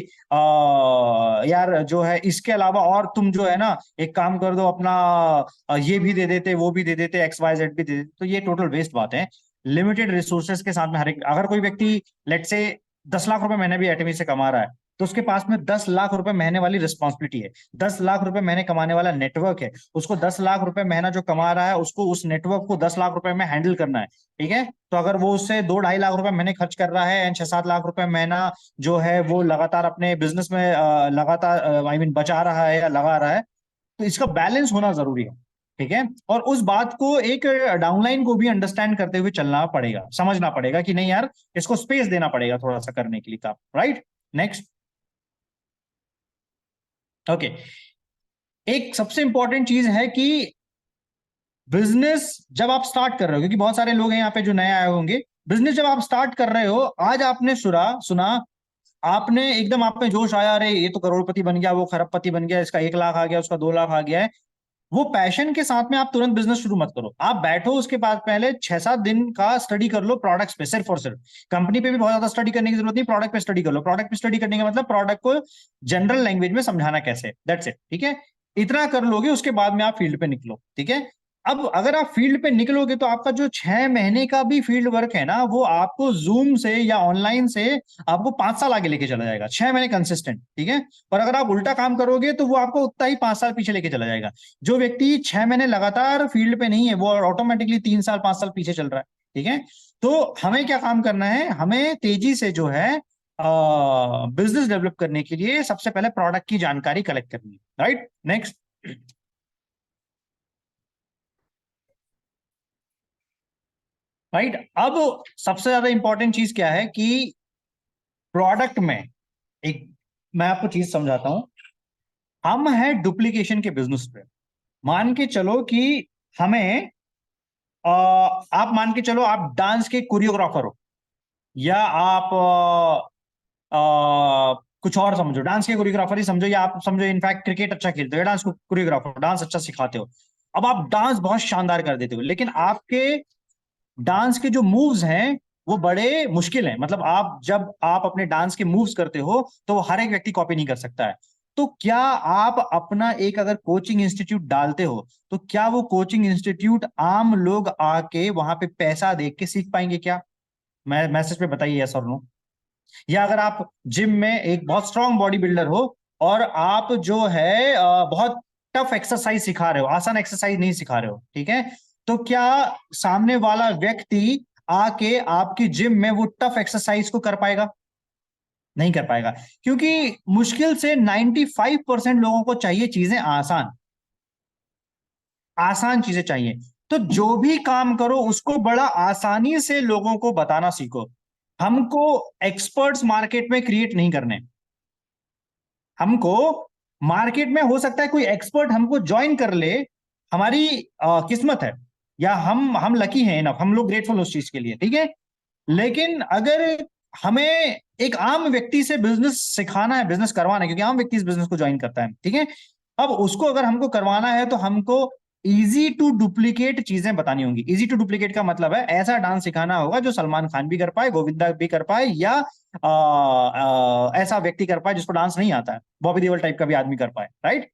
यार जो है इसके अलावा और तुम जो है ना एक काम कर दो अपना, ये भी दे देते, वो भी दे देते, XYZ भी दे देते। तो ये टोटल वेस्ट बात है। लिमिटेड रिसोर्सेज के साथ में हर एक, अगर कोई व्यक्ति लेट से 10 लाख रुपए महीने भी एटमी से कमा रहा है, तो उसके पास में 10 लाख रुपए महीने वाली रिस्पॉन्सिबिलिटी है, 10 लाख रुपए महीने कमाने वाला नेटवर्क है। उसको 10 लाख रुपए महीना जो कमा रहा है उसको, उस नेटवर्क को 10 लाख रुपए में हैंडल करना है, ठीक है। तो अगर वो उससे 2-2.5 लाख रुपए महीने खर्च कर रहा है एंड 6-7 लाख रुपए महीना जो है वो लगातार अपने बिजनेस में लगातार आई मीन बचा रहा है या लगा रहा है, तो इसका बैलेंस होना जरूरी है, ठीक है। और उस बात को एक डाउनलाइन को भी अंडरस्टैंड करते हुए चलना पड़ेगा, समझना पड़ेगा कि नहीं यार इसको स्पेस देना पड़ेगा थोड़ा सा करने के लिए काम। Right, next. ओके। एक सबसे इंपॉर्टेंट चीज है कि बिजनेस जब आप स्टार्ट कर रहे हो, क्योंकि बहुत सारे लोग हैं यहाँ पे जो नए आए होंगे, बिजनेस जब आप स्टार्ट कर रहे हो, आज आपने सुना सुना, आपने एकदम आप में जोश आया, अरे ये तो करोड़पति बन गया, वो खरबपति बन गया, इसका 1 लाख आ गया, उसका 2 लाख आ गया है। वो पैशन के साथ में आप तुरंत बिजनेस शुरू मत करो। आप बैठो, उसके बाद पहले 6-7 दिन का स्टडी कर लो प्रोडक्ट्स पे, सिर्फ और सिर्फ। कंपनी पे भी बहुत ज्यादा स्टडी करने की जरूरत नहीं, प्रोडक्ट पे स्टडी कर लो। प्रोडक्ट पे स्टडी करने का मतलब प्रोडक्ट को जनरल लैंग्वेज में समझाना कैसे, दैट्स इट, ठीक है। इतना कर लोगे उसके बाद में आप फील्ड पे निकलो, ठीक है। अब अगर आप फील्ड पे निकलोगे तो आपका जो 6 महीने का भी फील्ड वर्क है ना, वो आपको जूम से या ऑनलाइन से आपको 5 साल आगे लेके चला जाएगा, 6 महीने कंसिस्टेंट, ठीक है। और अगर आप उल्टा काम करोगे तो वो आपको उतना ही 5 साल पीछे लेके चला जाएगा। जो व्यक्ति 6 महीने लगातार फील्ड पे नहीं है वो ऑटोमेटिकली 3 साल 5 साल पीछे चल रहा है, ठीक है। तो हमें क्या काम करना है, हमें तेजी से जो है बिजनेस डेवलप करने के लिए सबसे पहले प्रोडक्ट की जानकारी कलेक्ट करनी है। Right, next. राइट। अब सबसे ज्यादा इंपॉर्टेंट चीज क्या है कि प्रोडक्ट में एक, मैं आपको चीज समझाता हूं। हम हैं डुप्लीकेशन के बिजनेस पे। मान के चलो कि हमें आप मान के चलो आप डांस के कोरियोग्राफर हो, या आप कुछ और समझो, डांस के कोरियोग्राफर ही समझो, या आप समझो इनफैक्ट क्रिकेट अच्छा खेलते हो, या डांस कोरियोग्राफर, डांस अच्छा सिखाते हो। अब आप डांस बहुत शानदार कर देते हो, लेकिन आपके डांस के जो मूव्स हैं वो बड़े मुश्किल हैं। मतलब आप जब आप अपने डांस के मूव्स करते हो तो वो हर एक व्यक्ति कॉपी नहीं कर सकता है। तो क्या आप अपना एक अगर कोचिंग इंस्टीट्यूट डालते हो, तो क्या वो कोचिंग इंस्टीट्यूट आम लोग आके वहां पे पैसा दे के सीख पाएंगे क्या? मैं मैसेज पे बताइए यस और नो। या अगर आप जिम में एक बहुत स्ट्रांग बॉडी बिल्डर हो और आप जो है बहुत टफ एक्सरसाइज सिखा रहे हो, आसान एक्सरसाइज नहीं सिखा रहे हो, ठीक है, तो क्या सामने वाला व्यक्ति आके आपकी जिम में वो टफ एक्सरसाइज को कर पाएगा? नहीं कर पाएगा, क्योंकि मुश्किल से 95% लोगों को चाहिए चीजें आसान, आसान चीजें चाहिए। तो जो भी काम करो उसको बड़ा आसानी से लोगों को बताना सीखो। हमको एक्सपर्ट्स मार्केट में क्रिएट नहीं करने। हमको मार्केट में हो सकता है कोई एक्सपर्ट हमको ज्वाइन कर ले, हमारी किस्मत है, या हम लकी हैं इनफ, हम लोग ग्रेटफुल उस चीज के लिए, ठीक है। लेकिन अगर हमें एक आम व्यक्ति से बिजनेस सिखाना है, बिजनेस करवाना है, क्योंकि आम व्यक्ति इस बिजनेस को ज्वाइन करता है, ठीक है, अब उसको अगर हमको करवाना है तो हमको इजी टू डुप्लीकेट चीजें बतानी होंगी। इजी टू डुप्लीकेट का मतलब है ऐसा डांस सिखाना होगा जो सलमान खान भी कर पाए, गोविंदा भी कर पाए, या ऐसा व्यक्ति कर पाए जिसको डांस नहीं आता है, बॉबी देओल टाइप का भी आदमी कर पाए, राइट।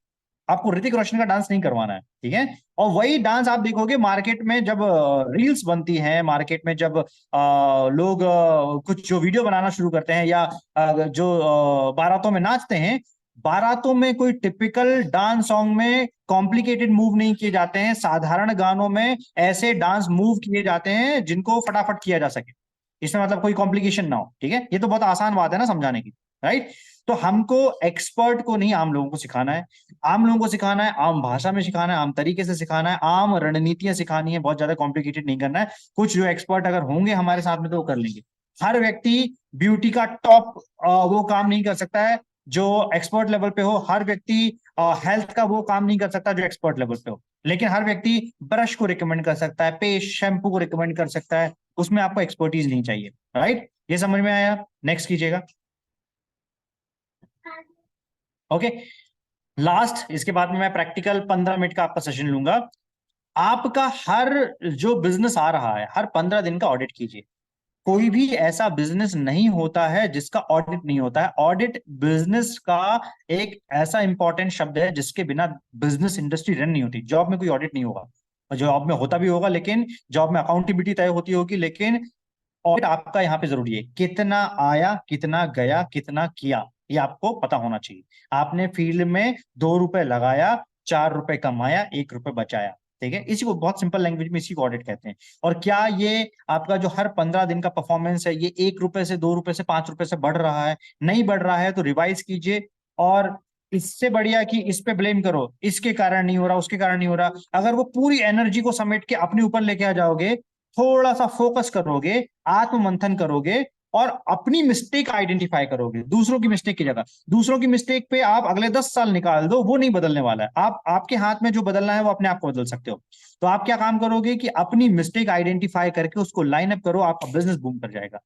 आपको ऋतिक रोशन का डांस नहीं करवाना है, ठीक है। और वही डांस आप देखोगे मार्केट में जब रील्स बनती हैं, मार्केट में जब लोग कुछ जो वीडियो बनाना शुरू करते हैं, या जो बारातों में नाचते हैं, बारातों में कोई टिपिकल डांस सॉन्ग में कॉम्प्लिकेटेड मूव नहीं किए जाते हैं, साधारण गानों में ऐसे डांस मूव किए जाते हैं जिनको फटाफट किया जा सके, इसमें मतलब कोई कॉम्प्लिकेशन ना हो, ठीक है। ये तो बहुत आसान बात है ना समझाने की, राइट। तो हमको एक्सपर्ट को नहीं, आम लोगों को सिखाना है। आम लोगों को सिखाना है, आम भाषा में सिखाना है, आम तरीके से सिखाना है, आम रणनीतियां सिखानी है, बहुत ज्यादा कॉम्प्लिकेटेड नहीं करना है। कुछ जो एक्सपर्ट अगर होंगे हमारे साथ में तो वो कर लेंगे। हर व्यक्ति ब्यूटी का टॉप वो काम नहीं कर सकता है जो एक्सपर्ट लेवल पे हो। हर व्यक्ति हेल्थ का वो काम नहीं कर सकता जो एक्सपर्ट लेवल पे हो। लेकिन हर व्यक्ति ब्रश को रिकमेंड कर सकता है, पेस्ट शैम्पू को रिकमेंड कर सकता है, उसमें आपको एक्सपर्टीज नहीं चाहिए, राइट। ये समझ में आया? नेक्स्ट कीजिएगा। ओके, लास्ट, इसके बाद में मैं प्रैक्टिकल 15 मिनट का आपका सेशन लूंगा। आपका हर जो बिजनेस आ रहा है, हर 15 दिन का ऑडिट कीजिए। कोई भी ऐसा बिजनेस नहीं होता है जिसका ऑडिट नहीं होता है। ऑडिट बिजनेस का एक ऐसा इंपॉर्टेंट शब्द है जिसके बिना बिजनेस इंडस्ट्री रन नहीं होती। जॉब में कोई ऑडिट नहीं होगा, और जॉब में होता भी होगा, लेकिन जॉब में अकाउंटेबिलिटी तय होती होगी, लेकिन ऑडिट आपका यहाँ पे जरूरी है। कितना आया, कितना गया, कितना किया, ये आपको पता होना चाहिए। आपने फील्ड में 2 रुपए लगाया, 4 रुपए कमाया, 1 रुपए बचाया, ठीक है। इसी को बहुत सिंपल लैंग्वेज में इसी को ऑडिट कहते हैं। और क्या ये आपका जो हर 15 दिन का परफॉर्मेंस है ये 1 रुपए से, 2 रुपए से, 5 रुपए से बढ़ रहा है? नहीं बढ़ रहा है तो रिवाइज कीजिए। और इससे बढ़िया कि इस पे ब्लेम करो, इसके कारण नहीं हो रहा, उसके कारण नहीं हो रहा, अगर वो पूरी एनर्जी को समेट के अपने ऊपर लेके आ जाओगे, थोड़ा सा फोकस करोगे, आत्ममंथन करोगे, और अपनी मिस्टेक आइडेंटिफाई करोगे दूसरों की मिस्टेक की जगह। दूसरों की मिस्टेक पे आप अगले 10 साल निकाल दो, वो नहीं बदलने वाला है। आप, आपके हाथ में जो बदलना है वो अपने आप को बदल सकते हो। तो आप क्या काम करोगे कि अपनी मिस्टेक आइडेंटिफाई करके उसको लाइन अप करो, आपका बिजनेस बूम कर जाएगा।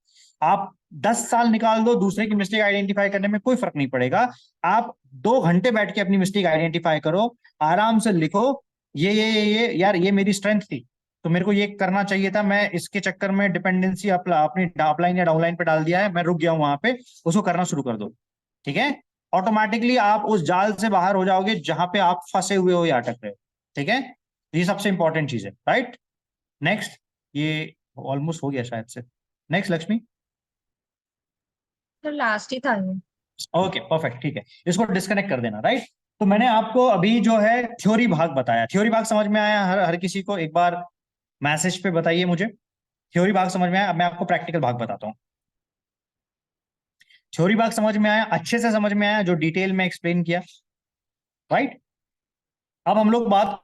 आप 10 साल निकाल दो दूसरे की मिस्टेक आइडेंटिफाई करने में, कोई फर्क नहीं पड़ेगा। आप 2 घंटे बैठ के अपनी मिस्टेक आइडेंटिफाई करो, आराम से लिखो, ये यार ये मेरी स्ट्रेंथ थी, तो मेरे को ये करना चाहिए था, मैं इसके चक्कर में डिपेंडेंसी अपनी अपलाइन या डाउनलाइन पे डाल दिया है, मैं रुक गया हूं वहां पे, उसको करना शुरू कर दो, ठीक है। ऑटोमेटिकली आप उस जाल से बाहर हो जाओगे जहां पे आप फंसे हुए हो या अटक रहे हो, ठीक है। ये सबसे इंपॉर्टेंट चीज है, राइट। नेक्स्ट, ये ऑलमोस्ट हो गया शायद से। नेक्स्ट लक्ष्मी। तो लास्ट ही था ये। ओके परफेक्ट, ठीक है, इसको डिस्कनेक्ट कर देना, राइट। तो मैंने आपको अभी जो है थ्योरी भाग बताया। थ्योरी भाग समझ में आया हर हर किसी को? एक बार मैसेज पे बताइए मुझे, थ्योरी भाग समझ में आया? अब मैं आपको प्रैक्टिकल भाग बताता हूँ। थ्योरी भाग समझ में आया, अच्छे से समझ में आया, जो डिटेल में एक्सप्लेन किया, राइट। अब हम लोग बात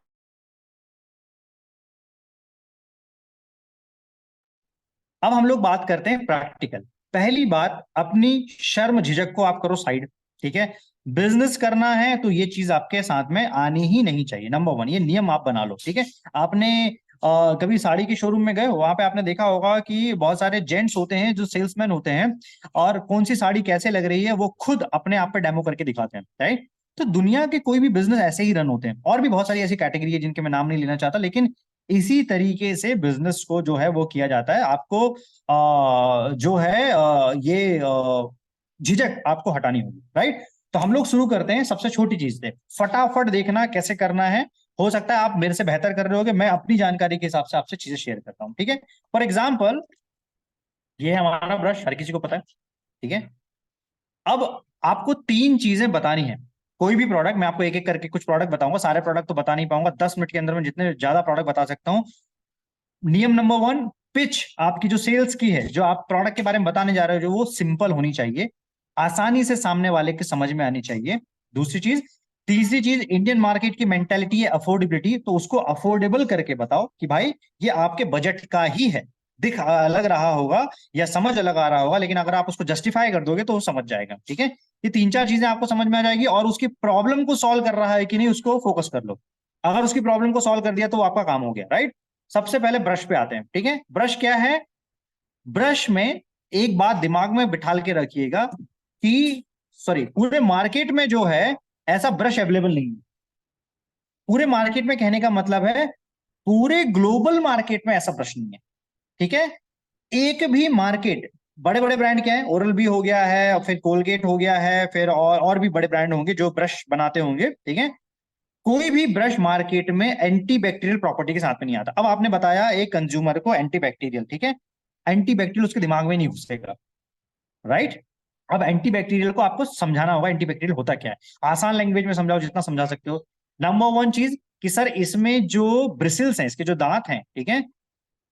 अब हम लोग बात करते हैं प्रैक्टिकल। पहली बात, अपनी शर्म झिझक को आप करो साइड, ठीक है। बिजनेस करना है तो ये चीज आपके साथ में आनी ही नहीं चाहिए, नंबर वन, ये नियम आप बना लो, ठीक है। आपने कभी साड़ी के शोरूम में गए हो, वहां पे आपने देखा होगा कि बहुत सारे जेंट्स होते हैं जो सेल्समैन होते हैं, और कौन सी साड़ी कैसे लग रही है वो खुद अपने आप पे डेमो करके दिखाते हैं, राइट। तो दुनिया के कोई भी बिजनेस ऐसे ही रन होते हैं, और भी बहुत सारी ऐसी कैटेगरी है जिनके मैं नाम नहीं लेना चाहता, लेकिन इसी तरीके से बिजनेस को जो है वो किया जाता है। आपको जो है ये झिझक आपको हटानी होगी, राइट। तो हम लोग शुरू करते हैं सबसे छोटी चीज से, फटाफट देखना कैसे करना है। हो सकता है आप मेरे से बेहतर कर रहे होगे, मैं अपनी जानकारी के हिसाब से आपसे चीजें शेयर करता हूँ, ठीक है। फॉर एग्जाम्पल, ये हमारा ब्रश हर किसी को पता है, ठीक है। अब आपको तीन चीजें बतानी है। कोई भी प्रोडक्ट, मैं आपको एक एक करके कुछ प्रोडक्ट बताऊंगा, सारे प्रोडक्ट तो बता नहीं पाऊंगा, 10 मिनट के अंदर में जितने ज्यादा प्रोडक्ट बता सकता हूँ। नियम नंबर वन, पिच आपकी जो सेल्स की है, जो आप प्रोडक्ट के बारे में बताने जा रहे हो, जो वो सिंपल होनी चाहिए, आसानी से सामने वाले के समझ में आनी चाहिए। दूसरी चीज, तीसरी चीज, इंडियन मार्केट की मेंटेलिटी है अफोर्डेबिलिटी, तो उसको अफोर्डेबल करके बताओ कि भाई ये आपके बजट का ही है। दिख अलग रहा होगा या समझ अलग आ रहा होगा, लेकिन अगर आप उसको जस्टिफाई कर दोगे तो वो समझ जाएगा, ठीक है। ये तीन चार चीजें आपको समझ में आ जाएगी, और उसकी प्रॉब्लम को सॉल्व कर रहा है कि नहीं उसको फोकस कर लो। अगर उसकी प्रॉब्लम को सॉल्व कर दिया तो वो आपका काम हो गया, राइट। सबसे पहले ब्रश पे आते हैं, ठीक है। ब्रश क्या है? ब्रश में एक बात दिमाग में बिठाल के रखिएगा कि सॉरी, पूरे मार्केट में जो है ऐसा ब्रश अवेलेबल नहीं है। पूरे मार्केट में कहने का मतलब है पूरे ग्लोबल मार्केट में ऐसा ब्रश नहीं है, ठीक है। एक भी मार्केट, बड़े बड़े ब्रांड क्या है, ओरल बी हो गया है, और फिर कोलगेट हो गया है, फिर और भी बड़े ब्रांड होंगे जो ब्रश बनाते होंगे, ठीक है। कोई भी ब्रश मार्केट में एंटी बैक्टीरियल प्रॉपर्टी के साथ में नहीं आता। अब आपने बताया एक कंज्यूमर को एंटी बैक्टीरियल, ठीक है। एंटी बैक्टीरियल उसके दिमाग में नहीं घुसेगा, राइट। अब एंटी बैक्टीरियल को आपको समझाना होगा, एंटी बैक्टीरियल होता क्या है। आसान लैंग्वेज में समझाओ जितना समझा सकते हो। नंबर वन चीज कि सर इसमें जो ब्रिसल्स हैं, इसके जो दांत हैं, ठीक है,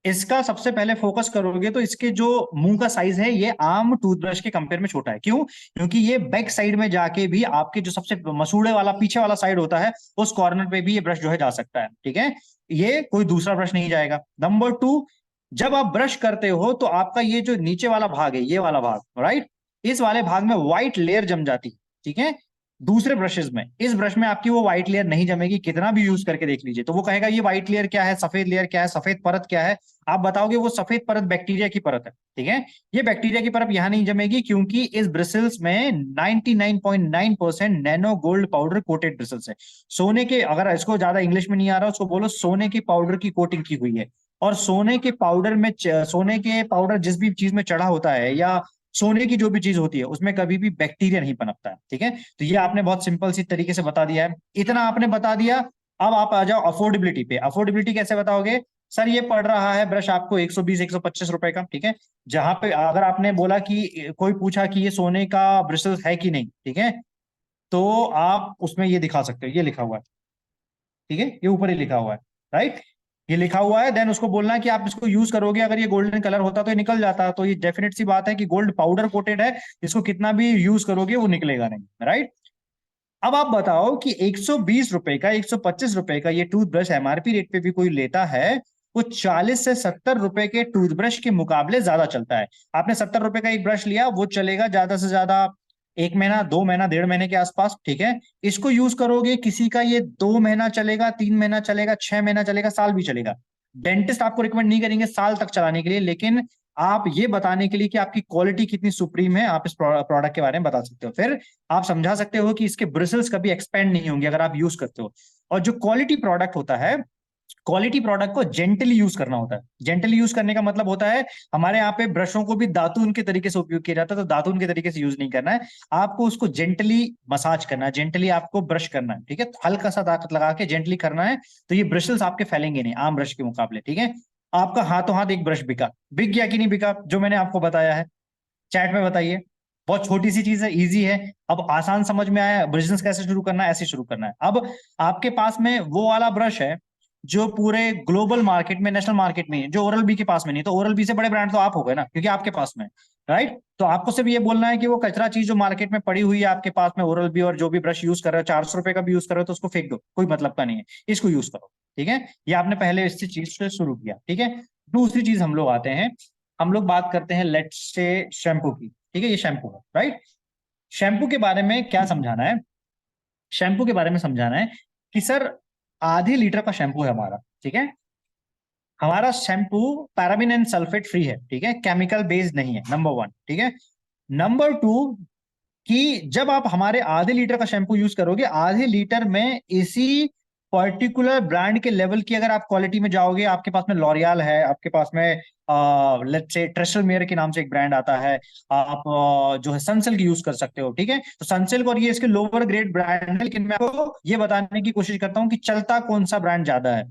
इसका सबसे पहले फोकस करोगे तो इसके जो मुंह का साइज है ये आम टूथब्रश के कंपेयर में छोटा है। क्यों? क्योंकि ये बैक साइड में जाके भी आपके जो सबसे मसूड़े वाला पीछे वाला साइड होता है उस कॉर्नर पे भी ये ब्रश जो है जा सकता है, ठीक है। ये कोई दूसरा ब्रश नहीं जाएगा। नंबर टू, जब आप ब्रश करते हो तो आपका ये जो नीचे वाला भाग है, ये वाला भाग, राइट, इस वाले भाग में व्हाइट लेयर जम जाती है, ठीक है। दूसरे ब्रशेस में, इस ब्रश में आपकी वो व्हाइट लेयर नहीं जमेगी, कितना भी यूज करके देख लीजिए। तो वो कहेगा ये व्हाइट लेयर क्या है, सफेद लेयर क्या है, सफेद परत क्या है। आप बताओगे वो सफेद परत बैक्टीरिया की परत है, ठीक है। ये बैक्टीरिया की परत यहां नहीं जमेगी क्योंकि इस ब्रिसल्स में 99.9% nano gold powder coated bristles है। सोने के, अगर इसको ज्यादा इंग्लिश में नहीं आ रहा उसको बोलो सोने के पाउडर की कोटिंग की हुई है। और सोने के पाउडर में, सोने के पाउडर जिस भी चीज में चढ़ा होता है या सोने की जो भी चीज होती है उसमें कभी भी बैक्टीरिया नहीं पनपता है, ठीक है। तो ये आपने बहुत सिंपल सी तरीके से बता दिया है, इतना आपने बता दिया। अब आप आ जाओ अफोर्डेबिलिटी पे। अफोर्डेबिलिटी कैसे बताओगे? सर ये पड़ रहा है ब्रश आपको 120 125 रुपए का, ठीक है। जहां पे अगर आपने बोला कि कोई पूछा कि ये सोने का ब्रिसल्स है कि नहीं, ठीक है, तो आप उसमें ये दिखा सकते हो, ये लिखा हुआ है, ठीक है, ये ऊपर ही लिखा हुआ है, राइट। ये लिखा हुआ है, देन उसको बोलना है कि आप इसको यूज करोगे, अगर ये गोल्डन कलर होता तो ये निकल जाता। तो ये डेफिनेट सी बात है कि गोल्ड पाउडर कोटेड है, इसको कितना भी यूज करोगे वो निकलेगा नहीं, राइट। अब आप बताओ कि 120 रुपए का, 125 रुपए का ये टूथब्रश एमआरपी रेट पे भी कोई लेता है, वो 40 से 70 रुपए के टूथब्रश के मुकाबले ज्यादा चलता है। आपने 70 रुपए का एक ब्रश लिया, वो चलेगा ज्यादा से ज्यादा 1 महीना, 2 महीना, 1.5 महीने के आसपास, ठीक है। इसको यूज करोगे, किसी का ये 2 महीना चलेगा, 3 महीना चलेगा, 6 महीना चलेगा, साल भी चलेगा। डेंटिस्ट आपको रिकमेंड नहीं करेंगे साल तक चलाने के लिए, लेकिन आप ये बताने के लिए कि आपकी क्वालिटी कितनी सुप्रीम है, आप इस प्रोडक्ट के बारे में बता सकते हो। फिर आप समझा सकते हो कि इसके ब्रिसल्स कभी एक्सपेंड नहीं होंगे अगर आप यूज करते हो। और जो क्वालिटी प्रोडक्ट होता है, क्वालिटी प्रोडक्ट को जेंटली यूज करना होता है। जेंटली यूज करने का मतलब होता है, हमारे यहाँ पे ब्रशों को भी दातून के तरीके से उपयोग किया जाता है, तो दातून के तरीके से यूज नहीं करना है। आपको उसको जेंटली मसाज करना है, जेंटली आपको ब्रश करना है, ठीक है। हल्का सा ताकत लगा के जेंटली करना है, तो ये ब्रशल्स आपके फैलेंगे नहीं आम ब्रश के मुकाबले, ठीक है। आपका हाथों हाथ एक ब्रश बिका, बिक गया कि नहीं बिका, जो मैंने आपको बताया है, चैट में बताइए। बहुत छोटी सी चीज है, इजी है। अब आसान समझ में आया बिजनेस कैसे शुरू करना है, ऐसे शुरू करना है। अब आपके पास में वो वाला ब्रश है जो पूरे ग्लोबल मार्केट में, नेशनल मार्केट में है, जो ओरल बी के पास में नहीं। तो ओरल बी से बड़े ब्रांड तो आप हो गए ना, क्योंकि आपके पास में, राइट। तो आपको सिर्फ ये बोलना है कि वो कचरा चीज जो मार्केट में पड़ी हुई है आपके पास में, ओरल बी, और जो भी ब्रश यूज कर रहे हो, 400 रुपए का भी यूज कर रहे हो तो उसको फेंक दो, कोई मतलब का नहीं है, इसको यूज करो, ठीक है। ये आपने पहले इस चीज से शुरू किया, ठीक है। दूसरी चीज हम लोग आते हैं हम लोग बात करते हैं लेट्स से शैम्पू की, ठीक है, ये शैम्पू है, राइट। शैम्पू के बारे में क्या समझाना है? शैम्पू के बारे में समझाना है कि सर आधे लीटर का शैम्पू है हमारा, ठीक है। हमारा shampoo paraben and sulphate free है, ठीक है, केमिकल बेस्ड नहीं है, नंबर वन, ठीक है। नंबर टू, कि जब आप हमारे आधे लीटर का शैम्पू यूज करोगे, आधे लीटर में इसी पर्टिकुलर ब्रांड के लेवल की अगर आप क्वालिटी में जाओगे, आपके पास में लॉरियल है, आपके पास में लेट्स से ट्रेसमेयर के नाम से एक ब्रांड आता है, आप जो है सनसिल्क यूज कर सकते हो, ठीक है। तो सनसिल्क और ये इसके लोअर ग्रेड ब्रांड है, लेकिन मैं आपको ये बताने की कोशिश करता हूँ कि चलता कौन सा ब्रांड ज्यादा है।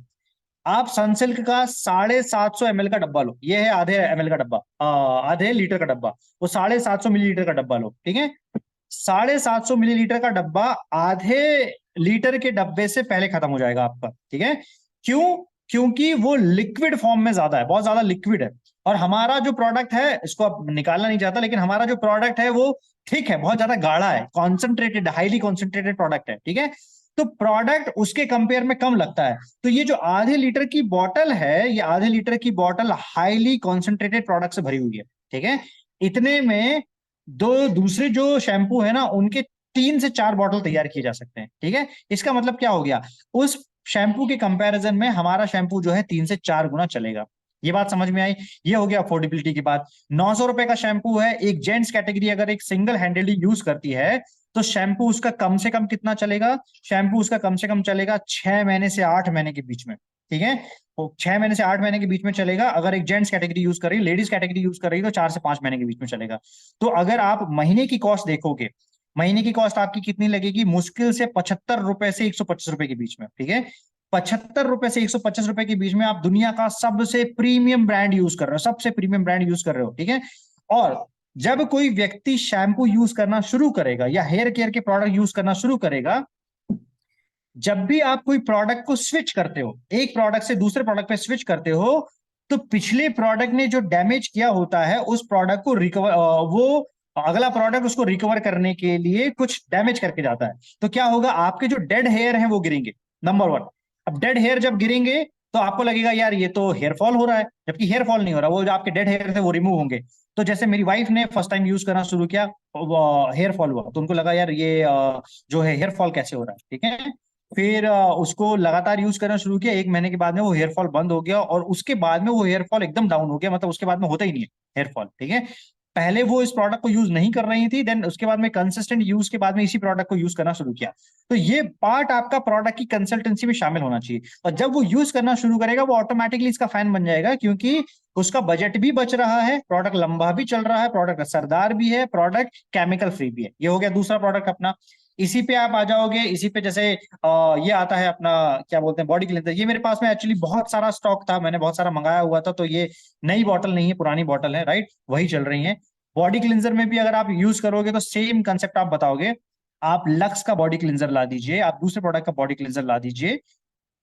आप सनसिल्क का 750 ml का डब्बा लो, ये है आधे ml का डब्बा, आधे लीटर का डब्बा, वो 750 मिलीलीटर का डब्बा लो, ठीक है। 750 मिलीलीटर का डब्बा आधे लीटर के डब्बे से पहले खत्म हो जाएगा आपका, ठीक है। क्यों? क्योंकि वो लिक्विड फॉर्म में ज्यादा है, बहुत ज्यादा लिक्विड है। और हमारा जो प्रोडक्ट है, इसको अब निकालना नहीं चाहता, लेकिन हमारा जो प्रोडक्ट है वो ठीक है, बहुत ज्यादा गाढ़ा है, कॉन्सेंट्रेटेड, हाईली कॉन्सेंट्रेटेड प्रोडक्ट है, ठीक है। तो प्रोडक्ट उसके कंपेयर में कम लगता है। तो ये जो आधे लीटर की बॉटल है, ये आधे लीटर की बॉटल हाईली कॉन्सेंट्रेटेड प्रोडक्ट से भरी हुई है, ठीक है। इतने में दो दूसरे जो शैम्पू है ना, उनके 3 से 4 बॉटल तैयार किए जा सकते हैं, ठीक है। इसका मतलब क्या हो गया? उस शैम्पू के कंपैरिजन में हमारा शैम्पू जो है 3 से 4 गुना चलेगा। ये बात समझ में आई? ये हो गया अफोर्डेबिलिटी की बात। 900 रुपए का शैम्पू है, एक जेंट्स कैटेगरी अगर एक सिंगल हैंडेडली यूज करती है, तो शैम्पू उसका कम से कम कितना चलेगा? शैम्पू उसका कम से कम चलेगा 6 महीने से 8 महीने के बीच में, ठीक है। वो 6 महीने से 8 महीने के बीच में चलेगा। अगर एक जेंट्स कैटेगरी यूज कर रही है, लेडीज कैटेगरी यूज कर रही है, तो 4 से 5 महीने के बीच में चलेगा। तो अगर आप महीने की कॉस्ट देखोगे, महीने की कॉस्ट आपकी कितनी लगेगी? मुश्किल से 75 रुपए से 125 रुपए के बीच में, ठीक है। 75 रुपए से 125 रुपए के बीच में आप दुनिया का सबसे प्रीमियम ब्रांड यूज कर रहे हो, सबसे प्रीमियम ब्रांड यूज कर रहे हो, ठीक है। और जब कोई व्यक्ति शैम्पू यूज करना शुरू करेगा या हेयर केयर के प्रोडक्ट यूज करना शुरू करेगा, जब भी आप कोई प्रोडक्ट को स्विच करते हो, एक प्रोडक्ट से दूसरे प्रोडक्ट पे स्विच करते हो, तो पिछले प्रोडक्ट ने जो डैमेज किया होता है उस प्रोडक्ट को रिकवर, वो अगला प्रोडक्ट उसको रिकवर करने के लिए कुछ डैमेज करके जाता है। तो क्या होगा? आपके जो डेड हेयर हैं वो गिरेंगे, नंबर वन। अब डेड हेयर जब गिरेंगे तो आपको लगेगा यार ये तो हेयर फॉल हो रहा है, जबकि हेयर फॉल नहीं हो रहा, वो जो आपके डेड हेयर थे वो रिमूव होंगे। तो जैसे मेरी वाइफ ने फर्स्ट टाइम यूज करना शुरू किया, हेयर फॉल हुआ, तो उनको लगा यार ये जो है हेयर फॉल कैसे हो रहा है, ठीक है। फिर उसको लगातार यूज करना शुरू किया, 1 महीने के बाद में वो हेयर फॉल बंद हो गया, और उसके बाद में वो हेयर फॉल एकदम डाउन हो गया, मतलब उसके बाद में होता ही नहीं है हेयर फॉल, ठीक है। पहले वो इस प्रोडक्ट को यूज नहीं कर रही थी, देन उसके बाद में कंसिस्टेंट यूज के बाद में इसी प्रोडक्ट को यूज करना शुरू किया। तो ये पार्ट आपका प्रोडक्ट की कंसल्टेंसी में शामिल होना चाहिए, और जब वो यूज करना शुरू करेगा वो ऑटोमेटिकली इसका फैन बन जाएगा, क्योंकि उसका बजट भी बच रहा है, प्रोडक्ट लंबा भी चल रहा है, प्रोडक्ट असरदार भी है, प्रोडक्ट केमिकल फ्री भी है। ये हो गया दूसरा प्रोडक्ट अपना। इसी पे आप आ जाओगे, इसी पे जैसे ये आता है अपना, क्या बोलते हैं, बॉडी क्लींजर। ये मेरे पास में एक्चुअली बहुत सारा स्टॉक था, मैंने बहुत सारा मंगाया हुआ था, तो ये नई बॉटल नहीं है, पुरानी बॉटल है, राइट, वही चल रही है। बॉडी क्लींजर में भी अगर आप यूज करोगे तो सेम कंसेप्ट आप बताओगे। आप लक्स का बॉडी क्लींजर ला दीजिए, आप दूसरे प्रोडक्ट का बॉडी क्लींजर ला दीजिए,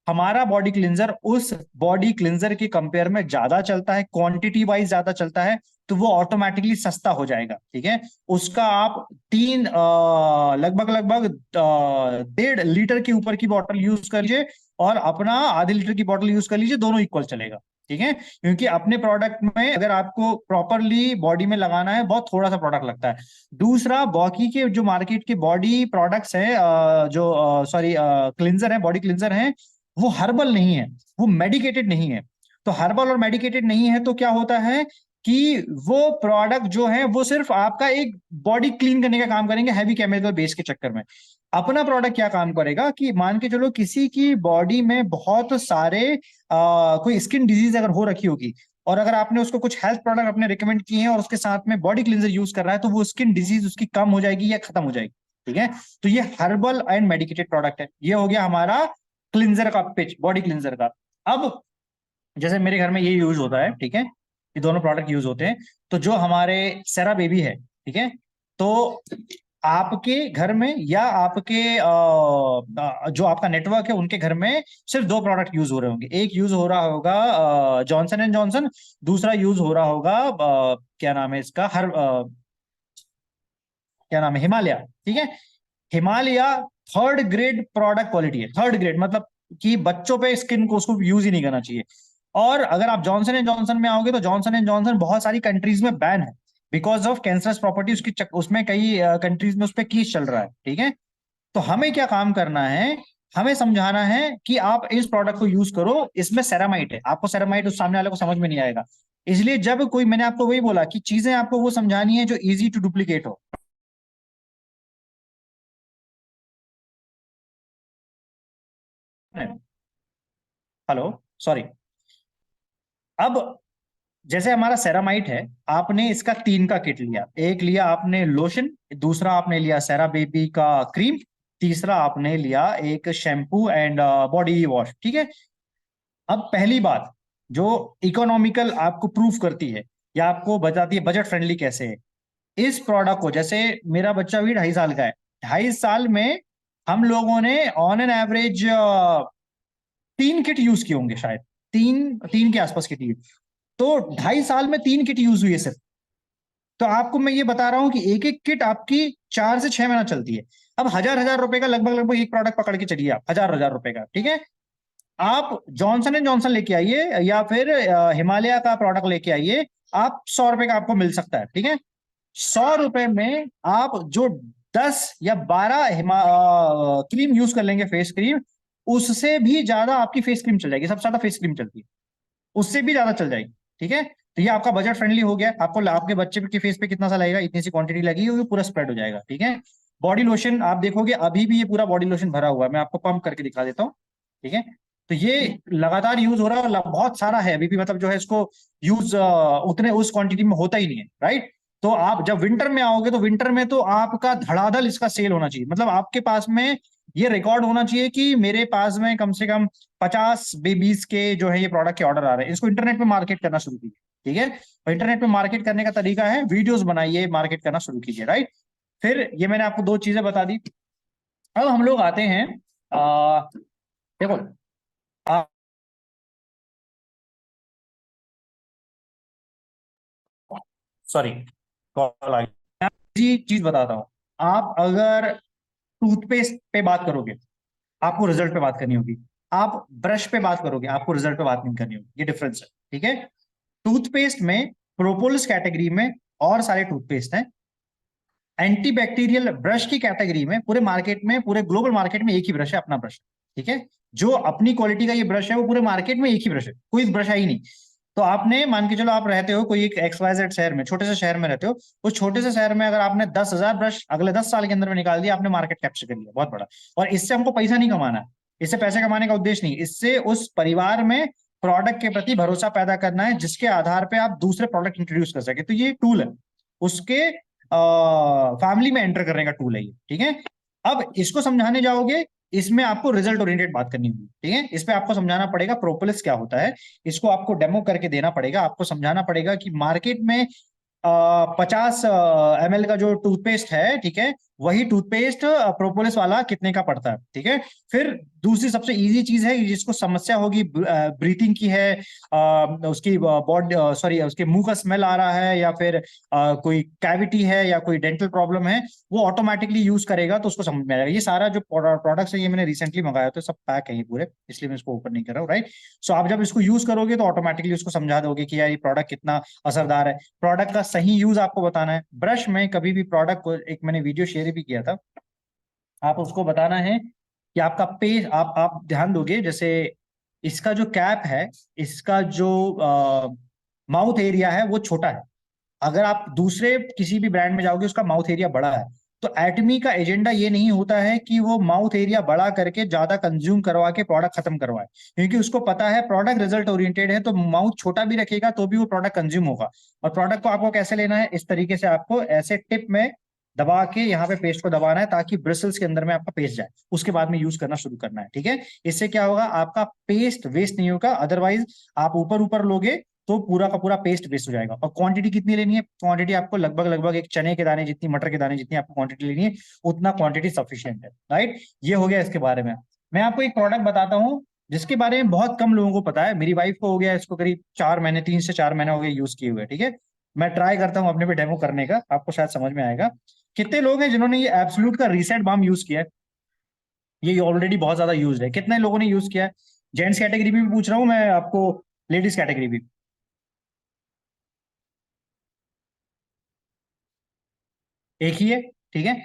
हमारा बॉडी क्लींजर उस बॉडी क्लींजर के कंपेयर में ज्यादा चलता है, क्वांटिटी वाइज ज्यादा चलता है, तो वो ऑटोमेटिकली सस्ता हो जाएगा, ठीक है। उसका आप लगभग लगभग 1.5 लीटर के ऊपर की बॉटल यूज कर लीजिए, और अपना आधे लीटर की बॉटल यूज कर लीजिए, दोनों इक्वल चलेगा, ठीक है। क्योंकि अपने प्रोडक्ट में अगर आपको प्रॉपरली बॉडी में लगाना है, बहुत थोड़ा सा प्रोडक्ट लगता है। दूसरा, बाकी के जो मार्केट के बॉडी प्रोडक्ट्स हैं, जो सॉरी क्लिंजर है, बॉडी क्लिंजर है, वो हर्बल नहीं है, वो मेडिकेटेड नहीं है। तो हर्बल और मेडिकेटेड नहीं है तो क्या होता है कि वो प्रोडक्ट जो है वो सिर्फ आपका एक बॉडी क्लीन करने का काम करेंगे, हैवी केमिकल बेस के चक्कर में। अपना प्रोडक्ट क्या काम करेगा कि मान के चलो किसी की बॉडी में बहुत सारे कोई स्किन डिजीज अगर हो रखी होगी, और अगर आपने उसको कुछ हेल्थ प्रोडक्ट अपने रिकमेंड किए हैं और उसके साथ में बॉडी क्लींजर यूज कर रहा है, तो वो स्किन डिजीज उसकी कम हो जाएगी या खत्म हो जाएगी, ठीक है। तो ये हर्बल एंड मेडिकेटेड प्रोडक्ट है। ये हो गया हमारा क्लिंजर का पिच, बॉडी क्लिंजर का। अब जैसे मेरे घर में ये यूज होता है, ठीक है, ये दोनों प्रोडक्ट यूज होते हैं। तो जो हमारे सेरा बेबी है, ठीक है, तो आपके घर में या आपके जो आपका नेटवर्क है उनके घर में सिर्फ 2 प्रोडक्ट यूज हो रहे होंगे। एक यूज हो रहा होगा जॉनसन एंड जॉनसन, दूसरा यूज हो रहा होगा क्या नाम है इसका, क्या नाम है, हिमालय, ठीक है। Himalaya 3rd grade product quality है, 3rd ग्रेड मतलब कि बच्चों पे स्किन को उसको यूज ही नहीं करना चाहिए। और अगर आप जॉनसन एंड जॉनसन में आओगे तो जॉनसन एंड जॉनसन बहुत सारी कंट्रीज में बैन है बिकॉज ऑफ कैंसरस प्रॉपर्टी, उसमें कई कंट्रीज में उस पर केस चल रहा है, ठीक है। तो हमें क्या काम करना है, हमें समझाना है कि आप इस प्रोडक्ट को यूज करो, इसमें सेरामाइट है। आपको सेरामाइट उस सामने वाले को समझ में नहीं आएगा, इसलिए जब कोई, मैंने आपको वही बोला कि चीजें आपको वो समझानी है जो इजी टू डुप्लीकेट हो। Hello, sorry. अब जैसे हमारा सेरामाइट है, आपने इसका 3 का किट लिया, एक लिया आपने लोशन, दूसरा आपने लिया सेरा बेबी का क्रीम, तीसरा आपने लिया एक शैम्पू एंड बॉडी वॉश, ठीक है। अब पहली बात जो इकोनॉमिकल आपको प्रूफ करती है या आपको बताती है बजट फ्रेंडली कैसे है, इस प्रोडक्ट को, जैसे मेरा बच्चा भी 2.5 साल का है, 2.5 साल में हम लोगों ने on an average 3 kit use किए होंगे शायद, तीन तीन के आसपास किट यूज। तो 2.5 साल में 3 किट यूज हुई है सिर्फ। तो आपको मैं ये बता रहा हूं कि एक एक किट आपकी 4 से 6 महीना चलती है। अब हजार हजार रुपए का लगभग लगभग एक प्रोडक्ट पकड़ के चलिए आप, हजार हजार रुपए का, ठीक है। आप जॉनसन एंड जॉनसन लेके आइए या फिर हिमालय का प्रोडक्ट लेके आइए, आप 100 रुपए का आपको मिल सकता है, ठीक है। 100 रुपए में आप जो 10 या 12 क्रीम यूज कर लेंगे, फेस क्रीम, उससे भी ज्यादा आपकी फेस क्रीम चल जाएगी, सबसे ज्यादा फेस क्रीम चलती है, उससे भी ज्यादा चल जाएगी, ठीक है। तो ये आपका बजट फ्रेंडली हो गया। आपको आपके बच्चे के फेस पे कितना सा लगेगा, इतनी सी क्वांटिटी लगेगी, वो पूरा स्प्रेड हो जाएगा, ठीक है। बॉडी लोशन आप देखोगे अभी भी ये पूरा बॉडी लोशन भरा हुआ है, मैं आपको पंप करके दिखा देता हूँ, ठीक है। तो ये लगातार यूज हो रहा है और बहुत सारा है अभी भी, मतलब जो है इसको यूज उतने उस क्वांटिटी में होता ही नहीं है, राइट। तो आप जब विंटर में आओगे तो विंटर में तो आपका धड़ाधड़ इसका सेल होना चाहिए, मतलब आपके पास में ये रिकॉर्ड होना चाहिए कि मेरे पास में कम से कम 50 बेबीज के जो है ये प्रोडक्ट के ऑर्डर आ रहे हैं। इसको इंटरनेट पे मार्केट करना शुरू कीजिए, ठीक है। और इंटरनेट पे मार्केट करने का तरीका है, वीडियोस बनाइए, मार्केट करना शुरू कीजिए, राइट। फिर ये मैंने आपको 2 चीजें बता दी। अब हम लोग आते हैं, देखो, सॉरी, कॉल आ गई। जी चीज बताता हूँ, आप अगर टूथपेस्ट पे बात करोगे आपको रिजल्ट पे बात करनी होगी, आप ब्रश पे बात करोगे आपको रिजल्ट पे बात नहीं करनी होगी, ये डिफरेंस है, ठीक है। टूथपेस्ट में प्रोपोलिस कैटेगरी में और सारे टूथपेस्ट हैं, एंटीबैक्टीरियल ब्रश की कैटेगरी में पूरे मार्केट में, पूरे ग्लोबल मार्केट में एक ही ब्रश है, अपना ब्रश, ठीक है। जो अपनी क्वालिटी का ये ब्रश है वो पूरे मार्केट में एक ही ब्रश है, कोई ब्रश है ही नहीं। तो आपने मान के चलो आप रहते हो कोई एक XYZ शहर में, छोटे से शहर में रहते हो, उस छोटे से शहर में अगर आपने 10,000 ब्रश अगले 10 साल के अंदर में निकाल दिया, आपने मार्केट कैप्चर कर लिया बहुत बड़ा। और इससे हमको पैसा नहीं कमाना है, इससे पैसे कमाने का उद्देश्य नहीं, इससे उस परिवार में प्रोडक्ट के प्रति भरोसा पैदा करना है जिसके आधार पे आप दूसरे प्रोडक्ट इंट्रोड्यूस कर सके। तो ये टूल है, उसके फैमिली में एंटर करने का टूल है ये, ठीक है। अब इसको समझाने जाओगे, इसमें आपको रिजल्ट ओरिएंटेड बात करनी होगी, ठीक है। इस पे आपको समझाना पड़ेगा प्रोपोलिस क्या होता है, इसको आपको डेमो करके देना पड़ेगा, आपको समझाना पड़ेगा कि मार्केट में 50 ml का जो टूथपेस्ट है, ठीक है, वही टूथपेस्ट प्रोपोलिस वाला कितने का पड़ता है, ठीक है। फिर दूसरी सबसे इजी चीज है जिसको समस्या होगी ब्रीथिंग की है, उसकी बॉडी, सॉरी, उसके मुंह का स्मेल आ रहा है, या फिर कोई कैविटी है या कोई डेंटल प्रॉब्लम है, वो ऑटोमेटिकली यूज करेगा तो उसको समझ में आएगा। ये सारा जो प्रोडक्ट्स है ये मैंने रिसेंटली मंगाया, तो सब पैक है ये पूरे, इसलिए मैं इसको ओपन नहीं कर रहा हूँ, राइट। सो आप जब इसको यूज करोगे तो ऑटोमेटिकली उसको समझा दोगे कि यार ये प्रोडक्ट कितना असरदार है। प्रोडक्ट का सही यूज आपको बताना है। ब्रश में कभी भी प्रोडक्ट को, एक मैंने वीडियो शेयर भी किया था, आप उसको बताना है कि आपका पेज, आप ध्यान दोगे, जैसे इसका जो कैप है, इसका जो माउथ एरिया है वो छोटा है, अगर आप दूसरे किसी भी ब्रांड में जाओगे उसका माउथ एरिया बड़ा है। तो एटमी का एजेंडा ये नहीं होता है कि वो माउथ एरिया बड़ा करके ज्यादा कंज्यूम करवा के प्रोडक्ट खत्म करवाए, क्योंकि उसको पता है प्रोडक्ट रिजल्ट ओरिएंटेड है, तो माउथ छोटा भी रखेगा तो भी वो प्रोडक्ट कंज्यूम होगा। और प्रोडक्ट को आपको कैसे लेना है, इस तरीके से आपको ऐसे टिप में दबा के यहाँ पे पेस्ट को दबाना है ताकि ब्रिसल्स के अंदर में आपका पेस्ट जाए, उसके बाद में यूज करना शुरू करना है, ठीक है। इससे क्या होगा, आपका पेस्ट वेस्ट नहीं होगा, अदरवाइज आप ऊपर ऊपर लोगे तो पूरा का पूरा पेस्ट वेस्ट हो जाएगा। और क्वांटिटी कितनी लेनी है, क्वांटिटी आपको लगभग लगभग एक चने के दाने जितनी, मटर के दाने जितनी आपको क्वांटिटी लेनी है, उतना क्वांटिटी सफिशियंट है, राइट। ये हो गया इसके बारे में। मैं आपको एक प्रोडक्ट बताता हूँ जिसके बारे में बहुत कम लोगों को पता है। मेरी वाइफ को हो गया इसको करीब 4 महीने, 3 से 4 महीने हो गए यूज किए हुए, ठीक है। मैं ट्राई करता हूँ अपने पे डेमो करने का, आपको शायद समझ में आएगा। कितने लोग हैं जिन्होंने ये एब्सोल्यूट का रीसेट बाम यूज किया है, ये ऑलरेडी बहुत ज्यादा यूज है, कितने लोगों ने यूज किया है। जेंट्स कैटेगरी में भी पूछ रहा हूँ मैं आपको, लेडीज कैटेगरी भी। एक ही है, ठीक है।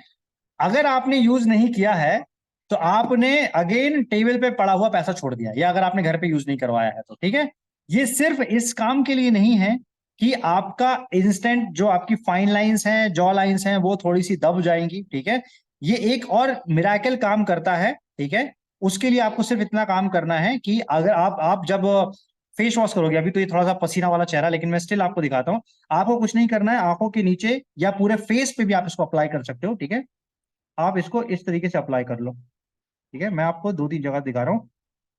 अगर आपने यूज नहीं किया है तो आपने अगेन टेबल पे पड़ा हुआ पैसा छोड़ दिया, या अगर आपने घर पे यूज नहीं करवाया है तो, ठीक है। ये सिर्फ इस काम के लिए नहीं है कि आपका इंस्टेंट जो आपकी फाइन लाइंस हैं, जॉ लाइंस हैं, वो थोड़ी सी दब जाएंगी, ठीक है। ये एक और मिराकल काम करता है, ठीक है। उसके लिए आपको सिर्फ इतना काम करना है कि अगर आप जब फेस वॉश करोगे, अभी तो ये थोड़ा सा पसीना वाला चेहरा, लेकिन मैं स्टिल आपको दिखाता हूँ। आपको कुछ नहीं करना है, आंखों के नीचे या पूरे फेस पे भी आप इसको अप्लाई कर सकते हो, ठीक है। आप इसको इस तरीके से अप्लाई कर लो, ठीक है। मैं आपको दो तीन जगह दिखा रहा हूं।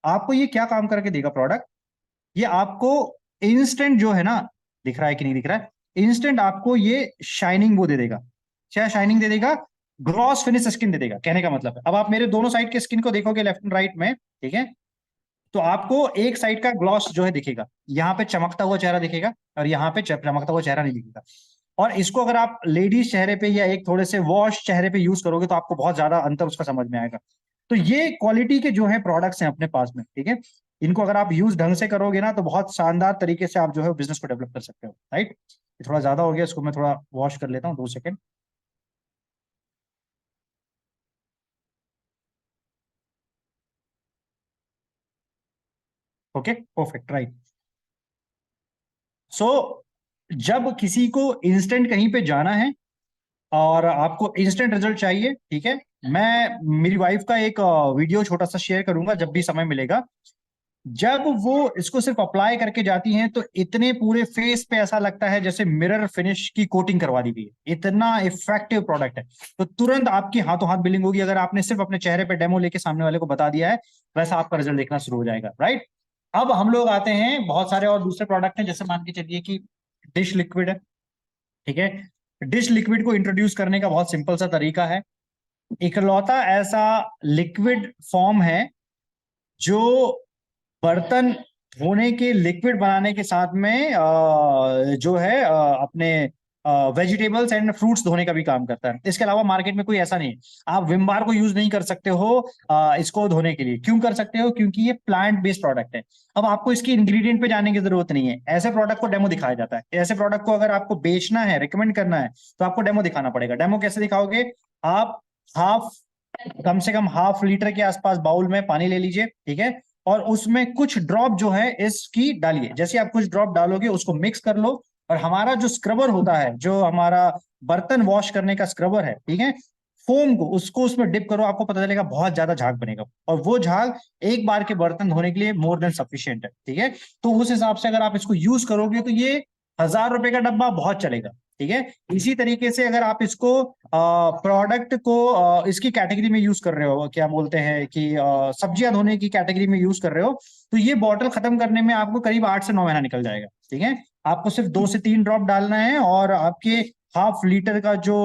आपको ये क्या काम करके देगा प्रोडक्ट, ये आपको इंस्टेंट जो है ना, दिख रहा है कि नहीं दिख रहा है, इंस्टेंट आपको ये शाइनिंग वो दे देगा। क्या शाइनिंग दे देगा? ग्लॉस फिनिश स्किन दे देगा, कहने का मतलब है। अब आप मेरे दोनों साइड के स्किन को देखोगे, लेफ्ट एंड राइट में, ठीक है, तो आपको एक साइड का ग्लॉस जो है दिखेगा, यहाँ पे चमकता हुआ चेहरा दिखेगा और यहाँ पे चमकता हुआ चेहरा नहीं दिखेगा। और इसको अगर आप लेडीज चेहरे पे या एक थोड़े से वॉश चेहरे पे यूज करोगे तो आपको बहुत ज्यादा अंतर उसका समझ में आएगा। तो ये क्वालिटी के जो है प्रोडक्ट्स हैं अपने पास में, ठीक है। इनको अगर आप यूज ढंग से करोगे ना तो बहुत शानदार तरीके से आप जो है बिजनेस को डेवलप कर सकते हो, राइट। ये थोड़ा ज्यादा हो गया, इसको मैं थोड़ा वॉश कर लेता हूँ, 2 second. Okay, perfect, right. So जब किसी को इंस्टेंट कहीं पे जाना है और आपको इंस्टेंट रिजल्ट चाहिए, ठीक है, मैं मेरी वाइफ का एक वीडियो छोटा सा शेयर करूंगा जब भी समय मिलेगा। जब वो इसको सिर्फ अप्लाई करके जाती हैं तो इतने पूरे फेस पे ऐसा लगता है जैसे मिरर फिनिश की कोटिंग करवा दी गई है, इतना इफेक्टिव प्रोडक्ट है। तो तुरंत आपकी हाथों हाथ बिलिंग होगी, अगर आपने सिर्फ अपने चेहरे पे डेमो लेके सामने वाले को बता दिया है, वैसा आपका रिजल्ट देखना शुरू हो जाएगा, राइट। अब हम लोग आते हैं, बहुत सारे और दूसरे प्रोडक्ट हैं, जैसे मान के चलिए कि डिश लिक्विड है, ठीक है। डिश लिक्विड को इंट्रोड्यूस करने का बहुत सिंपल सा तरीका है। इकलौता ऐसा लिक्विड फॉर्म है जो बर्तन धोने के लिक्विड बनाने के साथ में जो है अपने वेजिटेबल्स एंड फ्रूट्स धोने का भी काम करता है। इसके अलावा मार्केट में कोई ऐसा नहीं है। आप विम बार को यूज नहीं कर सकते हो इसको धोने के लिए। क्यों कर सकते हो? क्योंकि ये प्लांट बेस्ड प्रोडक्ट है। अब आपको इसकी इंग्रेडिएंट पे जाने की जरूरत नहीं है, ऐसे प्रोडक्ट को डेमो दिखाया जाता है। ऐसे प्रोडक्ट को अगर आपको बेचना है, रिकमेंड करना है, तो आपको डेमो दिखाना पड़ेगा। डेमो कैसे दिखाओगे? आप हाफ कम से कम हाफ लीटर के आसपास बाउल में पानी ले लीजिए, ठीक है, और उसमें कुछ ड्रॉप जो है इसकी डालिए। जैसे आप कुछ ड्रॉप डालोगे उसको मिक्स कर लो, और हमारा जो स्क्रबर होता है, जो हमारा बर्तन वॉश करने का स्क्रबर है, ठीक है, फोम को उसको उसमें डिप करो, आपको पता चलेगा बहुत ज्यादा झाग बनेगा, और वो झाग एक बार के बर्तन धोने के लिए मोर देन सफिशियंट है, ठीक है। तो उस हिसाब से अगर आप इसको यूज करोगे तो ये 1,000 रुपए का डब्बा बहुत चलेगा, ठीक है। इसी तरीके से अगर आप इसको प्रोडक्ट को इसकी कैटेगरी में यूज कर रहे हो, क्या बोलते हैं कि सब्जियां धोने की कैटेगरी में यूज कर रहे हो, तो ये बॉटल खत्म करने में आपको करीब 8 से 9 महीना निकल जाएगा, ठीक है। आपको सिर्फ 2 से 3 ड्रॉप डालना है और आपके हाफ लीटर का जो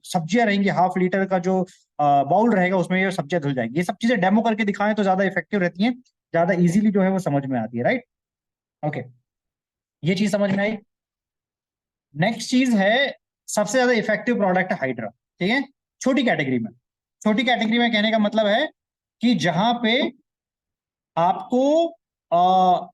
सब्जियां रहेंगी, हाफ लीटर का जो बाउल रहेगा, उसमें ये सब्जियां धुल जाएंगी। ये सब चीजें डेमो करके दिखाएं तो ज्यादा इफेक्टिव रहती हैं, ज्यादा इजीली जो है वो समझ में आती है, राइट। ओके, ये चीज समझ में आई। नेक्स्ट चीज है, सबसे ज्यादा इफेक्टिव प्रोडक्ट है हाइड्रा, ठीक है। छोटी कैटेगरी में, छोटी कैटेगरी में कहने का मतलब है कि जहां पे आपको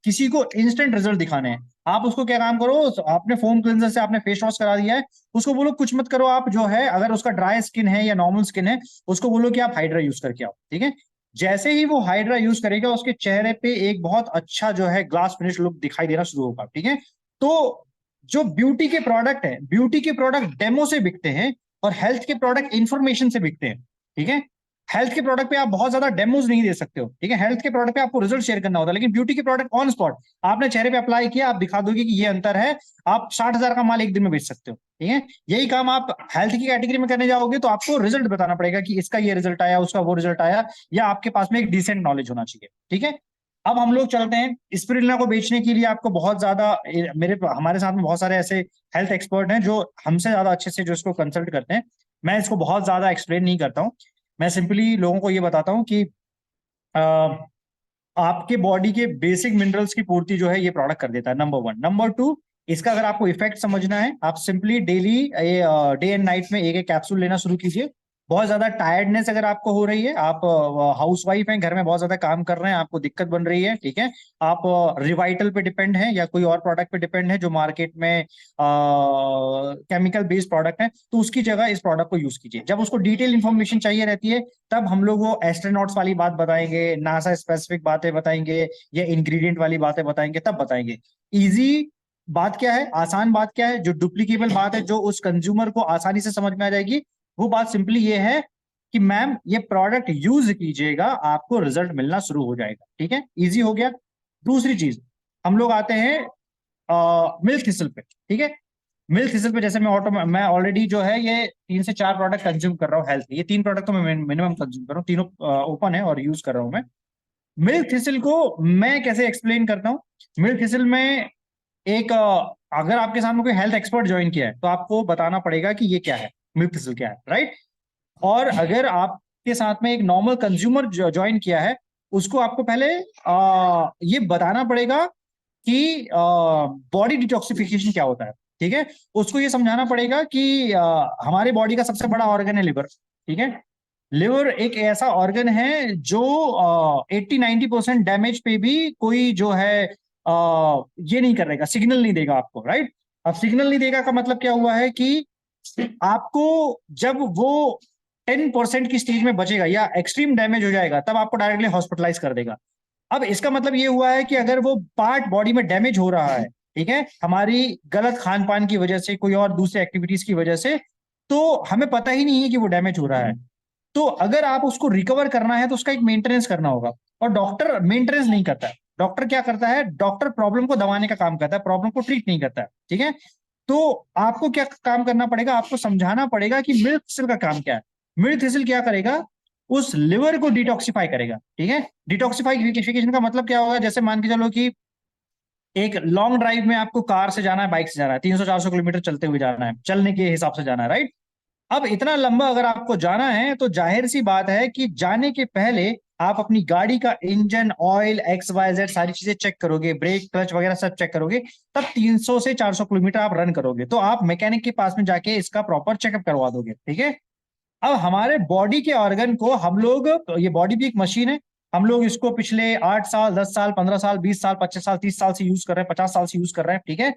किसी को इंस्टेंट रिजल्ट दिखाने हैं, आप उसको क्या काम करो, आपने फोम क्लेंजर से आपने फेस वॉश करा दिया है, उसको बोलो कुछ मत करो, आप जो है अगर उसका ड्राई स्किन है या नॉर्मल स्किन है, उसको बोलो कि आप हाइड्रा यूज करके आओ, ठीक है। जैसे ही वो हाइड्रा यूज करेगा उसके चेहरे पे एक बहुत अच्छा जो है ग्लास फिनिश लुक दिखाई देना शुरू होगा, ठीक है। तो जो ब्यूटी के प्रोडक्ट है, ब्यूटी के प्रोडक्ट डेमो से बिकते हैं और हेल्थ के प्रोडक्ट इंफॉर्मेशन से बिकते हैं, ठीक है। हेल्थ के प्रोडक्ट पे आप बहुत ज्यादा डेमोज नहीं दे सकते हो, ठीक है। हेल्थ के प्रोडक्ट पे आपको रिजल्ट शेयर करना होता है, लेकिन ब्यूटी के प्रोडक्ट ऑन स्पॉट आपने चेहरे पे अप्लाई किया, आप दिखा दोगे कि ये अंतर है, आप 60,000 का माल एक दिन में बेच सकते हो, ठीक है। यही काम आप हेल्थ की कैटेगरी में करने जाओगे तो आपको रिजल्ट बताना पड़ेगा कि इसका ये रिजल्ट आया, उसका वो रिजल्ट आया, या आपके पास में एक डिसेंट नॉलेज होना चाहिए, ठीक है। अब हम लोग चलते हैं स्पिरुलिना को बेचने के लिए। आपको बहुत ज्यादा मेरे हमारे साथ में बहुत सारे ऐसे हेल्थ एक्सपर्ट हैं जो हमसे ज्यादा अच्छे से जो इसको कंसल्ट करते हैं। मैं इसको बहुत ज्यादा एक्सप्लेन नहीं करता हूँ, मैं सिंपली लोगों को ये बताता हूँ कि अ, आपके बॉडी के बेसिक मिनरल्स की पूर्ति जो है ये प्रोडक्ट कर देता है, नंबर वन। नंबर टू, इसका अगर आपको इफेक्ट समझना है, आप simply daily day and night में एक एक कैप्सूल लेना शुरू कीजिए, बहुत ज्यादा टायर्डनेस अगर आपको हो रही है, आप हाउस वाइफ हैं, घर में बहुत ज्यादा काम कर रहे हैं, आपको दिक्कत बन रही है, ठीक है, आप रिवाइटल पे डिपेंड हैं या कोई और प्रोडक्ट पे डिपेंड है जो मार्केट में केमिकल बेस्ड प्रोडक्ट है, तो उसकी जगह इस प्रोडक्ट को यूज कीजिए। जब उसको डिटेल इंफॉर्मेशन चाहिए रहती है, तब हम लोग वो एस्ट्रोनॉट्स वाली बात बताएंगे, नासा स्पेसिफिक बातें बताएंगे, या इंग्रेडिएंट वाली बातें बताएंगे, तब बताएंगे। इजी बात क्या है, आसान बात क्या है, जो डुप्लीकेबल बात है, जो उस कंज्यूमर को आसानी से समझ में आ जाएगी, वो बात सिंपली ये है कि मैम ये प्रोडक्ट यूज कीजिएगा, आपको रिजल्ट मिलना शुरू हो जाएगा। ठीक है, इजी हो गया। दूसरी चीज, हम लोग आते हैं मिल्क थिसल पे। ठीक है, मिल्क थिसल पे जैसे मैं ऑलरेडी जो है ये 3 से 4 प्रोडक्ट कंज्यूम कर रहा हूँ हेल्थ के, ये 3 प्रोडक्ट तो मैं मिनिमम कंज्यूम कर रहा हूँ, तीनों ओपन है और यूज कर रहा हूँ मैं। मिल्क थिसल को मैं कैसे एक्सप्लेन करता हूँ, मिल्क थिसल में एक अगर आपके सामने कोई हेल्थ एक्सपर्ट ज्वाइन किया है, तो आपको बताना पड़ेगा कि ये क्या है, मिल्क थिसल क्या है, राइट। और अगर आपके साथ में एक नॉर्मल कंज्यूमर ज्वाइन किया है, उसको आपको पहले ये बताना पड़ेगा कि बॉडी डिटॉक्सिफिकेशन क्या होता है। ठीक है, उसको ये समझाना पड़ेगा कि हमारे बॉडी का सबसे बड़ा ऑर्गन है लिवर। ठीक है, लिवर एक ऐसा ऑर्गन है जो 80-90% डैमेज पे भी कोई जो है ये नहीं करेगा, सिग्नल नहीं देगा आपको, राइट। अब सिग्नल नहीं देगा का मतलब क्या हुआ है कि आपको जब वो 10% की स्टेज में बचेगा या एक्सट्रीम डैमेज हो जाएगा, तब आपको डायरेक्टली हॉस्पिटलाइज कर देगा। अब इसका मतलब ये हुआ है कि अगर वो पार्ट बॉडी में डैमेज हो रहा है, ठीक है, हमारी गलत खान पान की वजह से, कोई और दूसरे एक्टिविटीज की वजह से, तो हमें पता ही नहीं है कि वो डैमेज हो रहा है। तो अगर आप उसको रिकवर करना है तो उसका एक मेंटेनेंस करना होगा, और डॉक्टर मेंटेनेंस नहीं करता है। डॉक्टर क्या करता है, डॉक्टर प्रॉब्लम को दबाने का काम करता है, प्रॉब्लम को ट्रीट नहीं करता है। ठीक है, तो आपको क्या काम करना पड़ेगा, आपको समझाना पड़ेगा कि मिल्क थिसल का काम क्या है। मिल्क थिसल क्या करेगा, उस लिवर को डिटॉक्सिफाई करेगा। ठीक है, डिटॉक्सिफाइफिकेशन का मतलब क्या होगा, जैसे मान के चलो कि एक लॉन्ग ड्राइव में आपको कार से जाना है, बाइक से जाना है, 300-400 किलोमीटर चलते हुए जाना है, चलने के हिसाब से जाना है, राइट। अब इतना लंबा अगर आपको जाना है, तो जाहिर सी बात है कि जाने के पहले आप अपनी गाड़ी का इंजन ऑयल XYZ सारी चीजें चेक करोगे, ब्रेक क्लच वगैरह सब चेक करोगे, तब 300 से 400 किलोमीटर आप रन करोगे, तो आप मैकेनिक के पास में जाके इसका प्रॉपर चेकअप करवा दोगे। ठीक है, अब हमारे बॉडी के ऑर्गन को हम लोग, ये बॉडी भी एक मशीन है, हम लोग इसको पिछले 8 साल, 10 साल, 15 साल, 20 साल, 25 साल, 30 साल से यूज कर रहे हैं, 50 साल से यूज कर रहे हैं। ठीक है,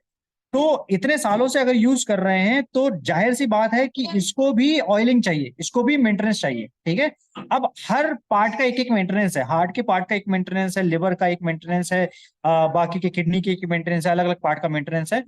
तो इतने सालों से अगर यूज कर रहे हैं, तो जाहिर सी बात है कि इसको भी ऑयलिंग चाहिए, इसको भी मेंटेनेंस चाहिए। ठीक है, अब हर पार्ट का एक एक मेंटेनेंस है, हार्ट के पार्ट का एक मेंटेनेंस है, लिवर का एक मेंटेनेंस है, बाकी के किडनी के एक मेंटेनेंस है, अलग अलग पार्ट का मेंटेनेंस है।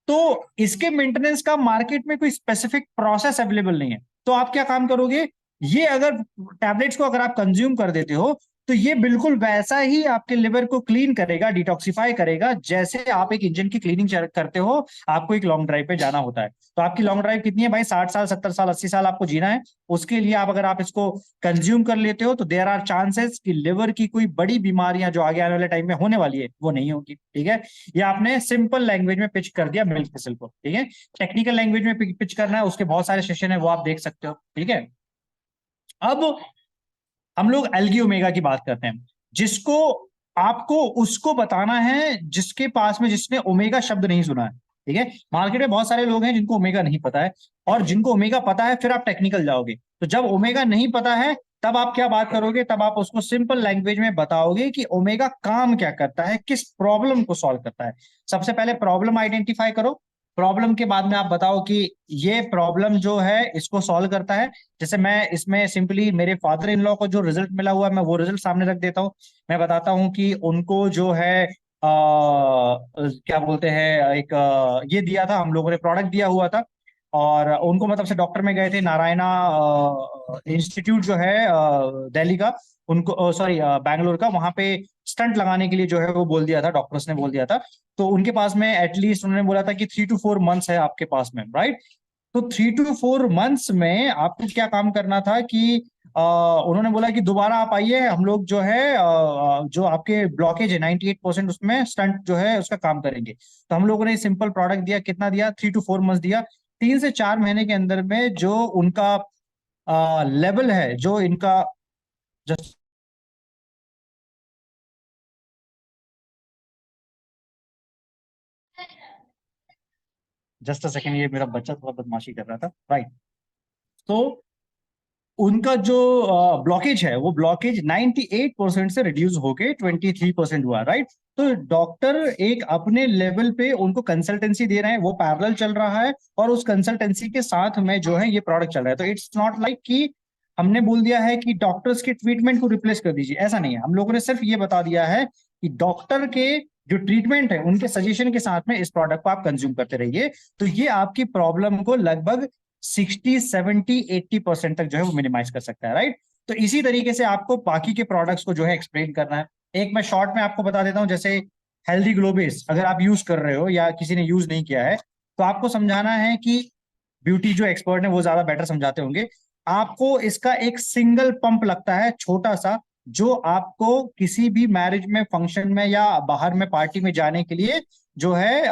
तो इसके मेंटेनेंस का मार्केट में कोई स्पेसिफिक प्रोसेस अवेलेबल नहीं है। तो आप क्या काम करोगे, ये अगर टैबलेट्स को अगर आप कंज्यूम कर देते हो, तो ये बिल्कुल वैसा ही आपके लिवर को क्लीन करेगा, डिटॉक्सिफाई करेगा, जैसे आप एक इंजन की क्लीनिंग करते हो, आपको एक लॉन्ग ड्राइव पे जाना होता है। तो आपकी लॉन्ग ड्राइव कितनी है भाई, 60 साल, 70 साल, 80 साल आपको जीना है। उसके लिए आप अगर आप इसको कंज्यूम कर लेते हो, तो देयर आर चांसेस कि लिवर की कोई बड़ी बीमारियां जो आगे आने वाले टाइम में होने वाली है, वो नहीं होगी। ठीक है, ये आपने सिंपल लैंग्वेज में पिच कर दिया मिल्क थिसल को। ठीक है, टेक्निकल लैंग्वेज में पिच करना है, उसके बहुत सारे सेशन है, वो आप देख सकते हो। ठीक है, अब हम लोग एल्गी ओमेगा की बात करते हैं, जिसको आपको उसको बताना है जिसके पास में, जिसने ओमेगा शब्द नहीं सुना है। ठीक है, मार्केट में बहुत सारे लोग हैं जिनको ओमेगा नहीं पता है, और जिनको ओमेगा पता है फिर आप टेक्निकल जाओगे। तो जब ओमेगा नहीं पता है, तब आप क्या बात करोगे, तब आप उसको सिंपल लैंग्वेज में बताओगे कि ओमेगा काम क्या करता है, किस प्रॉब्लम को सॉल्व करता है। सबसे पहले प्रॉब्लम आइडेंटिफाई करो, प्रॉब्लम के बाद में आप बताओ कि ये प्रॉब्लम जो है इसको सॉल्व करता है। जैसे मैं इसमें सिंपली मेरे फादर इन लॉ को जो रिजल्ट मिला हुआ है, मैं वो रिजल्ट सामने रख देता हूँ। मैं बताता हूँ कि उनको जो है क्या बोलते हैं, एक ये दिया था, हम लोगों ने प्रोडक्ट दिया हुआ था, और उनको मतलब से डॉक्टर में गए थे, नारायणा इंस्टीट्यूट जो है दिल्ली का, उनको सॉरी बैंगलोर का, वहां पे स्टंट लगाने के लिए जो है वो बोल दिया था, डॉक्टर्स ने बोल दिया था। तो उनके पास में एटलीस्ट उन्होंने बोला था कि 3 to 4 मंथ्स है आपके पास में, राइट। तो 3 to 4 मंथ्स में आपको क्या काम करना था कि उन्होंने बोला कि दोबारा आप आइए, हम लोग जो है जो आपके ब्लॉकेज है 98% उसमें स्टंट जो है उसका काम करेंगे। तो हम लोगों ने सिंपल प्रोडक्ट दिया, कितना दिया, 3 to 4 मंथ्स दिया। 3 से 4 महीने के अंदर में जो उनका लेवल है, जो इनका जस्ट जस्ट अ सेकेंड, ये मेरा बच्चा थोड़ा बदमाशी कर रहा था, राइट। तो उनका जो ब्लॉकेज है वो ब्लॉकेज 98% से रिड्यूस होके 23% हुआ, राइट। तो डॉक्टर एक अपने लेवल पे उनको कंसल्टेंसी दे रहे हैं, वो पैरेलल चल रहा है, और उस कंसल्टेंसी के साथ में जो है ये प्रोडक्ट चल रहा है। तो इट्स नॉट लाइक कि हमने बोल दिया है कि डॉक्टर्स के ट्रीटमेंट को रिप्लेस कर दीजिए, ऐसा नहीं है। हम लोगों ने सिर्फ ये बता दिया है कि डॉक्टर के जो ट्रीटमेंट है उनके सजेशन के साथ में इस प्रोडक्ट को आप कंज्यूम करते रहिए। तो ये आपकी प्रॉब्लम को लगभग 60, 70, 80% तक जो है वो मिनिमाइज कर सकता है, राइट। तो इसी तरीके से आपको बाकी के प्रोडक्ट्स को जो है एक्सप्लेन करना है। एक मैं शॉर्ट में आपको बता देता हूं, जैसे हेल्दी ग्लो बेस अगर आप यूज कर रहे हो या किसी ने यूज नहीं किया है, तो आपको समझाना है कि ब्यूटी जो एक्सपर्ट है वो ज्यादा बेटर समझाते होंगे। आपको इसका एक सिंगल पंप लगता है छोटा सा, जो आपको किसी भी मैरिज में, फंक्शन में या बाहर में पार्टी में जाने के लिए जो है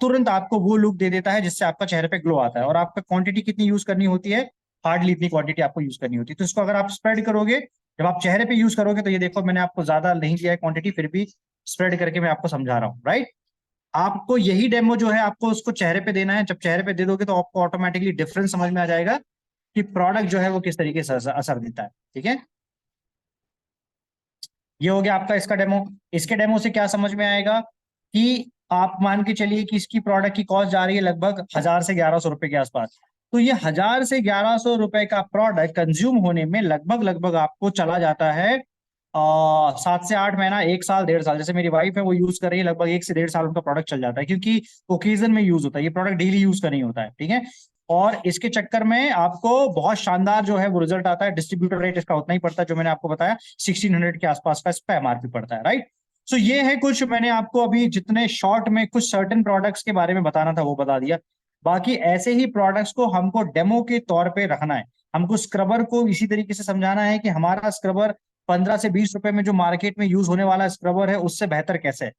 तुरंत आपको वो लुक दे देता है जिससे आपका चेहरे पे ग्लो आता है। और आपका क्वांटिटी कितनी यूज करनी होती है, हार्डली इतनी क्वांटिटी आपको यूज करनी होती है। तो इसको अगर आप स्प्रेड करोगे, जब आप चेहरे पे यूज करोगे, तो ये देखो मैंने आपको ज्यादा नहीं दिया है क्वांटिटी, फिर भी स्प्रेड करके मैं आपको समझा रहा हूँ, राइट। आपको यही डेमो जो है आपको उसको चेहरे पे देना है। जब चेहरे पे दे दोगे तो आपको ऑटोमेटिकली डिफरेंस समझ में आ जाएगा कि प्रोडक्ट जो है वो किस तरीके से असर देता है, ठीक है। ये हो गया आपका इसका डेमो। इसके डेमो से क्या समझ में आएगा कि आप मान के चलिए कि इसकी प्रोडक्ट की कॉस्ट जा रही है लगभग 1000 से 1100 रुपए के आसपास। तो ये 1000 से 1100 रुपए का प्रोडक्ट कंज्यूम होने में लगभग लगभग आपको चला जाता है 7 से 8 महीना, 1 साल, 1.5 साल। जैसे मेरी वाइफ है वो यूज कर रही है, लगभग 1 से 1.5 साल उनका प्रोडक्ट चल जाता है, क्योंकि ओकेजन में यूज होता है, ये प्रोडक्ट डेली यूज का नहीं होता है, ठीक है। और इसके चक्कर में आपको बहुत शानदार जो है वो रिजल्ट आता है। डिस्ट्रीब्यूटर रेट इसका उतना ही पड़ता है जो मैंने आपको बताया, 1600 के आसपास का इस पे एमआरपी पड़ता है, राइट। सो ये है कुछ, मैंने आपको अभी जितने शॉर्ट में कुछ सर्टेन प्रोडक्ट्स के बारे में बताना था वो बता दिया। बाकी ऐसे ही प्रोडक्ट्स को हमको डेमो के तौर पे रखना है। हमको स्क्रबर को इसी तरीके से समझाना है कि हमारा स्क्रबर 15 से 20 रुपए में जो मार्केट में यूज होने वाला स्क्रबर है उससे बेहतर कैसे है।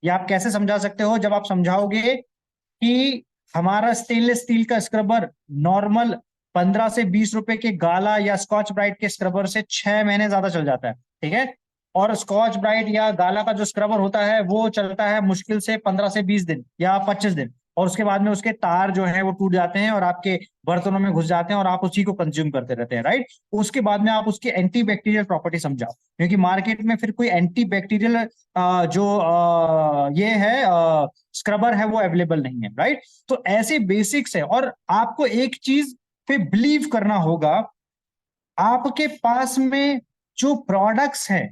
ये आप कैसे समझा सकते हो, जब आप समझाओगे कि हमारा स्टेनलेस स्टील का स्क्रबर नॉर्मल 15 से 20 रुपए के गाला या स्कॉच ब्राइट के स्क्रबर से 6 महीने ज्यादा चल जाता है, ठीक है। और स्कॉच ब्राइट या गाला का जो स्क्रबर होता है वो चलता है मुश्किल से 15 से 20 दिन या 25 दिन, और उसके बाद में उसके तार जो है वो टूट जाते हैं और आपके बर्तनों में घुस जाते हैं और आप उसी को कंज्यूम करते रहते हैं, राइट। उसके बाद में आप उसकी एंटी बैक्टीरियल प्रॉपर्टी समझाओ, क्योंकि मार्केट में फिर कोई एंटी बैक्टीरियल जो ये है स्क्रबर है वो अवेलेबल नहीं है, राइट। तो ऐसे बेसिक्स है। और आपको एक चीज पे बिलीव करना होगा, आपके पास में जो प्रोडक्ट्स हैं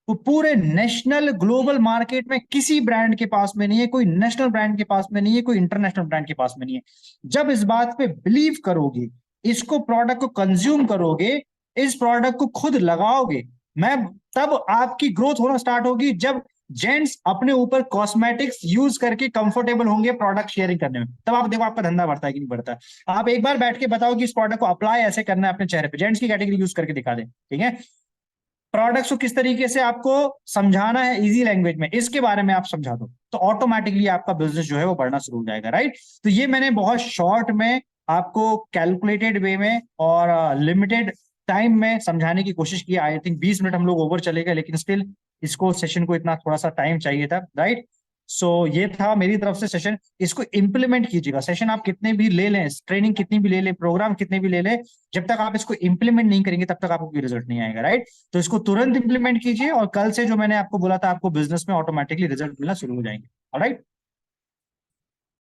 वो पूरे नेशनल ग्लोबल मार्केट में किसी ब्रांड के पास में नहीं है, कोई नेशनल ब्रांड के पास में नहीं है, कोई इंटरनेशनल ब्रांड के पास में नहीं है। जब इस बात पे बिलीव करोगे, इसको प्रोडक्ट को कंज्यूम करोगे, इस प्रोडक्ट को खुद लगाओगे, मैं तब आपकी ग्रोथ होना स्टार्ट होगी। जब जेंट्स अपने ऊपर कॉस्मेटिक्स यूज करके कंफर्टेबल होंगे प्रोडक्ट शेयरिंग करने में, तब आप देखो आपका धंधा बढ़ता है कि नहीं बढ़ता है। आप एक बार बैठ के बताओ कि इस प्रोडक्ट को अप्लाई ऐसे करना है अपने चेहरे पे, जेंट्स की कैटेगरी यूज करके दिखा दें, ठीक है। प्रोडक्ट्स को किस तरीके से आपको समझाना है इजी लैंग्वेज में, इसके बारे में आप समझा दो, तो ऑटोमेटिकली आपका बिजनेस जो है वो बढ़ना शुरू हो जाएगा, राइट। तो ये मैंने बहुत शॉर्ट में आपको कैलकुलेटेड वे में और लिमिटेड टाइम में समझाने की कोशिश की। आई थिंक 20 मिनट हम लोग ओवर चले गए, लेकिन स्टिल इसको सेशन को इतना थोड़ा सा टाइम चाहिए था, राइट। सो ये था मेरी तरफ से सेशन। इसको इंप्लीमेंट कीजिएगा। सेशन आप कितने भी ले लें, ट्रेनिंग कितनी भी ले लें, प्रोग्राम कितने भी ले लें, जब तक आप इसको इंप्लीमेंट नहीं करेंगे तब तक आपको कोई रिजल्ट नहीं आएगा, राइट। तो इसको तुरंत इंप्लीमेंट कीजिए और कल से जो मैंने आपको बोला था आपको बिजनेस में ऑटोमेटिकली रिजल्ट मिलना शुरू हो जाएंगे, ऑलराइट।